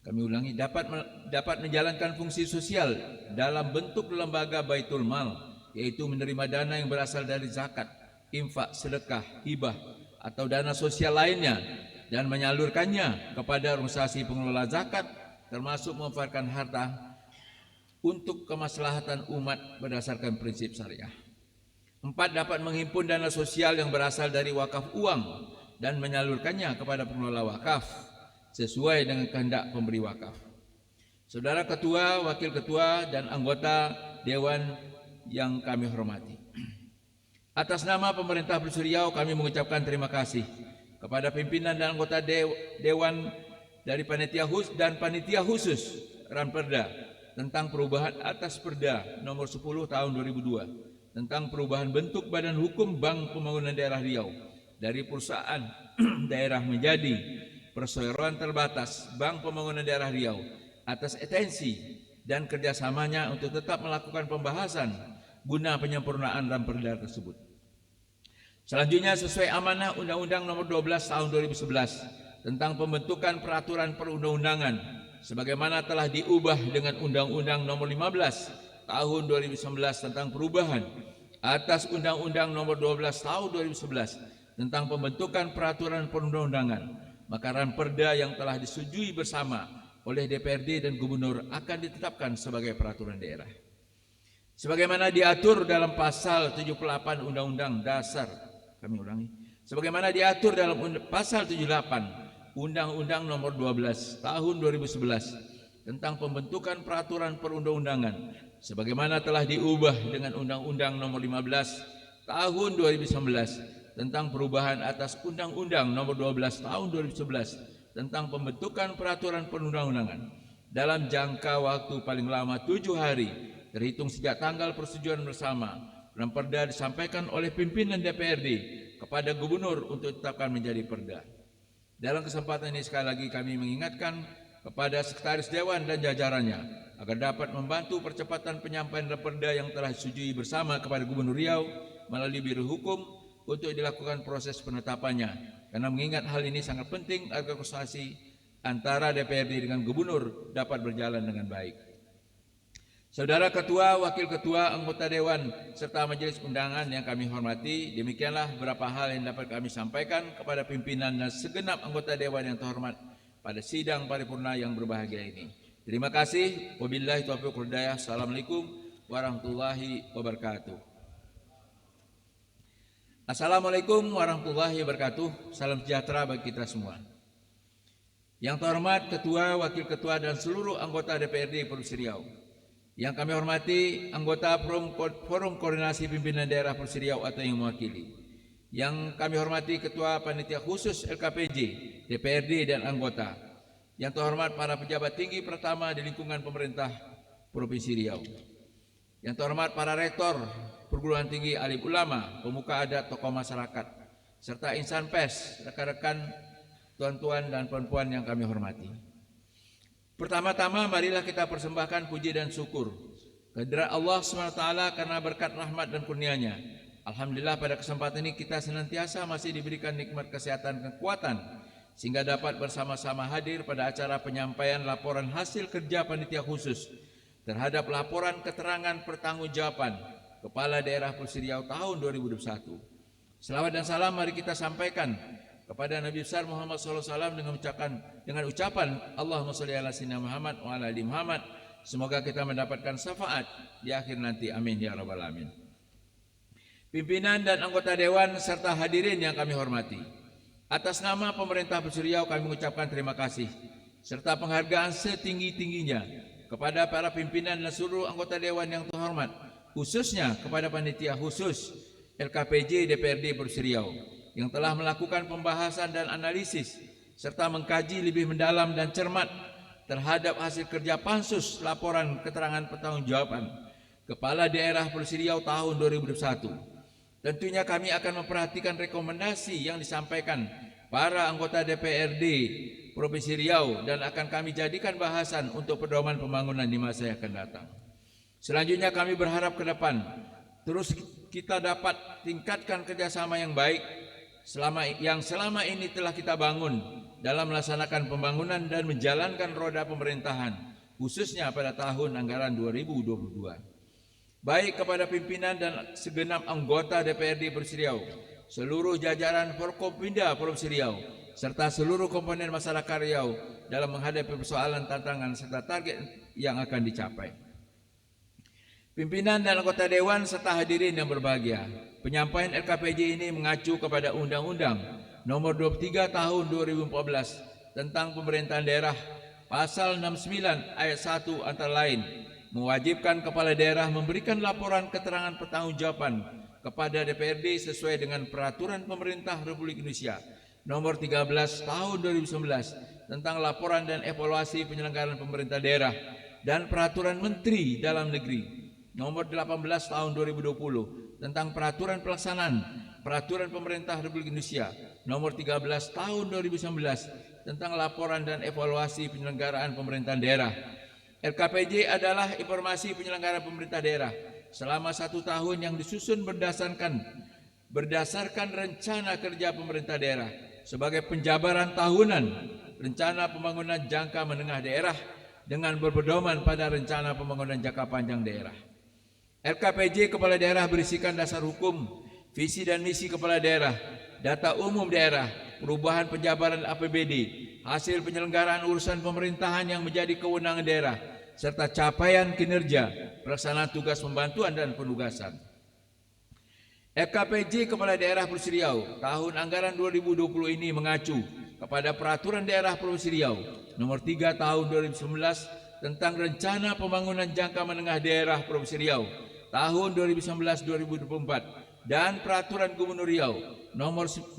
Kami ulangi, dapat menjalankan fungsi sosial dalam bentuk lembaga Baitul Mal, yaitu menerima dana yang berasal dari zakat, infak, sedekah, hibah, atau dana sosial lainnya dan menyalurkannya kepada organisasi pengelola zakat, termasuk memanfaatkan harta untuk kemaslahatan umat berdasarkan prinsip syariah. 4. Dapat menghimpun dana sosial yang berasal dari wakaf uang dan menyalurkannya kepada pengelola wakaf sesuai dengan kehendak pemberi wakaf. Saudara Ketua, Wakil Ketua, dan anggota Dewan yang kami hormati, atas nama pemerintah Provinsi Riau kami mengucapkan terima kasih kepada pimpinan dan anggota Dewan dari Panitia Khusus Ranperda tentang perubahan atas Perda nomor 10 tahun 2002 tentang perubahan bentuk Badan Hukum Bank Pembangunan Daerah Riau dari perusahaan daerah menjadi perseroan terbatas Bank Pembangunan Daerah Riau atas atensi dan kerjasamanya untuk tetap melakukan pembahasan guna penyempurnaan Ranperda tersebut. Selanjutnya, sesuai amanah Undang-Undang Nomor 12 Tahun 2011 tentang pembentukan peraturan perundang-undangan sebagaimana telah diubah dengan Undang-Undang Nomor 15 Tahun 2019 tentang perubahan atas Undang-Undang Nomor 12 Tahun 2011 tentang pembentukan peraturan perundang-undangan, maka Ranperda yang telah disetujui bersama oleh DPRD dan Gubernur akan ditetapkan sebagai peraturan daerah. Sebagaimana diatur dalam pasal 78 Undang-Undang Dasar, kami ulangi, sebagaimana diatur dalam pasal 78 Undang-Undang Nomor 12 Tahun 2011 tentang pembentukan peraturan perundang-undangan sebagaimana telah diubah dengan Undang-Undang Nomor 15 Tahun 2019 tentang perubahan atas Undang-Undang Nomor 12 Tahun 2011 tentang pembentukan peraturan perundang-undangan dalam jangka waktu paling lama 7 hari terhitung sejak tanggal persetujuan bersama dan perda disampaikan oleh pimpinan DPRD kepada gubernur untuk ditetapkan menjadi perda. Dalam kesempatan ini sekali lagi kami mengingatkan kepada Sekretaris Dewan dan jajarannya agar dapat membantu percepatan penyampaian perda yang telah disetujui bersama kepada Gubernur Riau melalui Biro Hukum untuk dilakukan proses penetapannya. Karena mengingat hal ini sangat penting agar komunikasi antara DPRD dengan Gubernur dapat berjalan dengan baik. Saudara Ketua, Wakil Ketua, Anggota Dewan, serta Majelis Undangan yang kami hormati, demikianlah beberapa hal yang dapat kami sampaikan kepada pimpinan dan segenap anggota Dewan yang terhormat pada sidang paripurna yang berbahagia ini. Terima kasih. Wabillahi taufiq wal hidayah. Assalamualaikum warahmatullahi wabarakatuh. Assalamualaikum warahmatullahi wabarakatuh. Salam sejahtera bagi kita semua. Yang terhormat Ketua, Wakil Ketua, dan seluruh anggota DPRD Provinsi Riau. Yang kami hormati anggota Forum Koordinasi Pimpinan Daerah Provinsi Riau atau yang mewakili. Yang kami hormati Ketua Panitia Khusus LKPJ, DPRD dan anggota. Yang terhormat para pejabat tinggi pertama di lingkungan pemerintah Provinsi Riau. Yang terhormat para rektor perguruan tinggi, alim ulama, pemuka adat, tokoh masyarakat, serta insan pers, rekan-rekan, tuan-tuan dan perempuan yang kami hormati. Pertama-tama marilah kita persembahkan puji dan syukur kehadirat Allah SWT karena berkat rahmat dan kurnia-Nya. Alhamdulillah pada kesempatan ini kita senantiasa masih diberikan nikmat kesehatan dan kekuatan sehingga dapat bersama-sama hadir pada acara penyampaian laporan hasil kerja panitia khusus terhadap laporan keterangan pertanggungjawaban Kepala Daerah Provinsi Riau tahun 2021. Selawat dan salam mari kita sampaikan kepada Nabi besar Muhammad SAW dengan ucapan Allahumma sholli ala sayyidina Muhammad wa ala ali Muhammad. Semoga kita mendapatkan syafaat di akhir nanti. Amin ya rabbal alamin. Pimpinan dan anggota dewan serta hadirin yang kami hormati. Atas nama pemerintah Provinsi Riau kami mengucapkan terima kasih serta penghargaan setinggi-tingginya kepada para pimpinan dan seluruh anggota dewan yang terhormat, khususnya kepada panitia khusus LKPJ DPRD Provinsi Riau yang telah melakukan pembahasan dan analisis serta mengkaji lebih mendalam dan cermat terhadap hasil kerja pansus laporan keterangan pertanggungjawaban Kepala Daerah Provinsi Riau tahun 2021. Tentunya kami akan memperhatikan rekomendasi yang disampaikan para anggota DPRD Provinsi Riau dan akan kami jadikan bahasan untuk pedoman pembangunan di masa yang akan datang. Selanjutnya kami berharap ke depan terus kita dapat tingkatkan kerjasama yang baik selama ini telah kita bangun dalam melaksanakan pembangunan dan menjalankan roda pemerintahan khususnya pada tahun anggaran 2022. Baik kepada pimpinan dan segenap anggota DPRD Provinsi Riau, seluruh jajaran Forkopimda Provinsi Riau, serta seluruh komponen masyarakat Riau dalam menghadapi persoalan, tantangan serta target yang akan dicapai. Pimpinan dan anggota dewan serta hadirin yang berbahagia, penyampaian LKPJ ini mengacu kepada Undang-Undang Nomor 23 Tahun 2014 tentang Pemerintahan Daerah, Pasal 69 Ayat 1 antara lain mewajibkan kepala daerah memberikan laporan keterangan pertanggungjawaban kepada DPRD sesuai dengan Peraturan Pemerintah Republik Indonesia Nomor 13 Tahun 2019 tentang laporan dan evaluasi penyelenggaraan pemerintah daerah dan Peraturan Menteri Dalam Negeri Nomor 18 Tahun 2020 tentang Peraturan Pelaksanaan Peraturan Pemerintah Republik Indonesia Nomor 13 Tahun 2019 tentang laporan dan evaluasi penyelenggaraan pemerintahan daerah. LKPJ adalah informasi penyelenggaraan pemerintah daerah selama 1 tahun yang disusun berdasarkan rencana kerja pemerintah daerah sebagai penjabaran tahunan rencana pembangunan jangka menengah daerah dengan berpedoman pada rencana pembangunan jangka panjang daerah. LKPJ kepala daerah berisikan dasar hukum, visi dan misi kepala daerah, data umum daerah, perubahan penjabaran APBD, hasil penyelenggaraan urusan pemerintahan yang menjadi kewenangan daerah, serta capaian kinerja, pelaksanaan tugas pembantuan dan penugasan. LKPJ Kepala Daerah Provinsi Riau tahun anggaran 2020 ini mengacu kepada Peraturan Daerah Provinsi Riau Nomor 3 Tahun 2019 tentang Rencana Pembangunan Jangka Menengah Daerah Provinsi Riau tahun 2019-2024 dan Peraturan Gubernur Riau nomor 59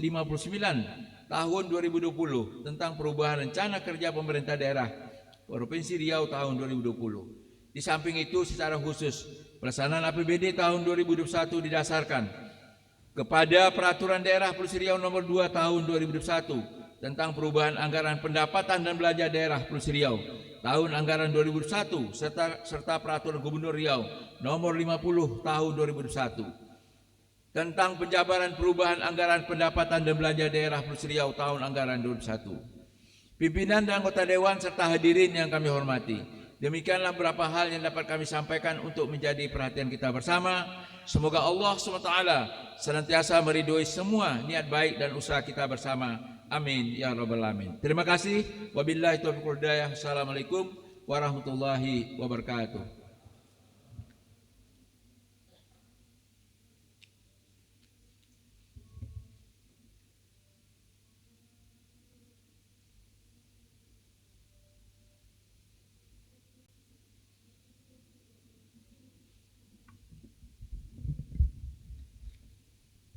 tahun 2020 tentang perubahan rencana kerja pemerintah daerah Provinsi Riau tahun 2020. Di samping itu, secara khusus pelaksanaan APBD tahun 2021 didasarkan kepada Peraturan Daerah Provinsi Riau nomor 2 tahun 2021 tentang perubahan anggaran pendapatan dan belanja daerah Provinsi Riau tahun anggaran 2021 serta Peraturan Gubernur Riau nomor 50 tahun 2021 tentang penjabaran perubahan anggaran pendapatan dan belanja daerah Provinsi Riau tahun anggaran 2021. Pimpinan dan anggota dewan serta hadirin yang kami hormati, demikianlah beberapa hal yang dapat kami sampaikan untuk menjadi perhatian kita bersama. Semoga Allah SWT senantiasa meridhoi semua niat baik dan usaha kita bersama. Amin ya rabbal alamin. Terima kasih. Wabillahi taufiq wal hidayah. Assalamualaikum warahmatullahi wabarakatuh.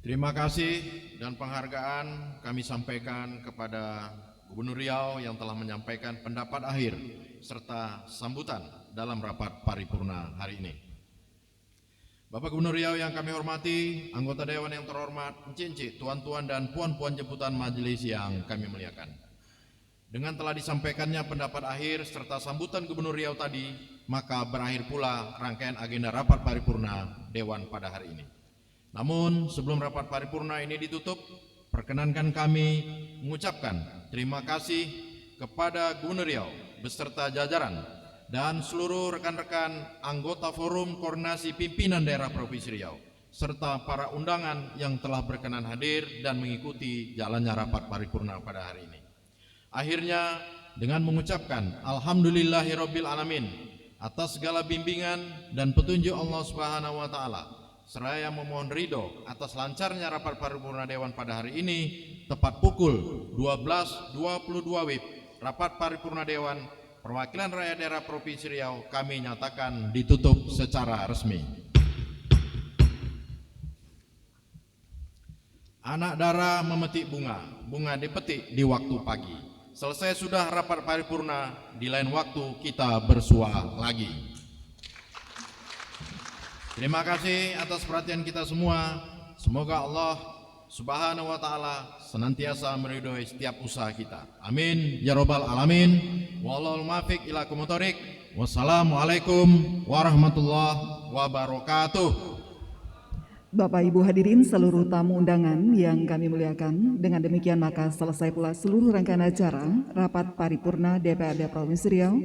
Terima kasih dan penghargaan kami sampaikan kepada Gubernur Riau yang telah menyampaikan pendapat akhir serta sambutan dalam rapat paripurna hari ini. Bapak Gubernur Riau yang kami hormati, anggota dewan yang terhormat, encik-encik, tuan-tuan dan puan-puan jemputan majelis yang kami muliakan. Dengan telah disampaikannya pendapat akhir serta sambutan Gubernur Riau tadi, maka berakhir pula rangkaian agenda rapat paripurna dewan pada hari ini. Namun sebelum rapat paripurna ini ditutup, perkenankan kami mengucapkan terima kasih kepada Gubernur Riau beserta jajaran dan seluruh rekan-rekan anggota Forum Koordinasi Pimpinan Daerah Provinsi Riau serta para undangan yang telah berkenan hadir dan mengikuti jalannya rapat paripurna pada hari ini. Akhirnya dengan mengucapkan alhamdulillahirabbil alamin atas segala bimbingan dan petunjuk Allah Subhanahu wa taala, seraya memohon ridho atas lancarnya rapat paripurna dewan pada hari ini, tepat pukul 12.22 WIB, rapat paripurna dewan perwakilan rakyat daerah Provinsi Riau kami nyatakan ditutup secara resmi. Anak dara memetik bunga, bunga dipetik di waktu pagi. Selesai sudah rapat paripurna, di lain waktu kita bersua lagi. Terima kasih atas perhatian kita semua. Semoga Allah Subhanahu wa taala senantiasa meridhoi setiap usaha kita. Amin ya rabbal alamin. Wallahul muwaffiq ila aqwamit thoriq. Wassalamualaikum warahmatullahi wabarakatuh. Bapak Ibu hadirin seluruh tamu undangan yang kami muliakan, dengan demikian maka selesai pula seluruh rangkaian acara rapat paripurna DPRD Provinsi Riau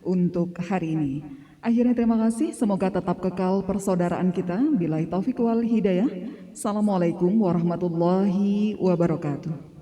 untuk hari ini. Akhirnya terima kasih, semoga tetap kekal persaudaraan kita. Billahi taufiq wal hidayah. Assalamualaikum warahmatullahi wabarakatuh.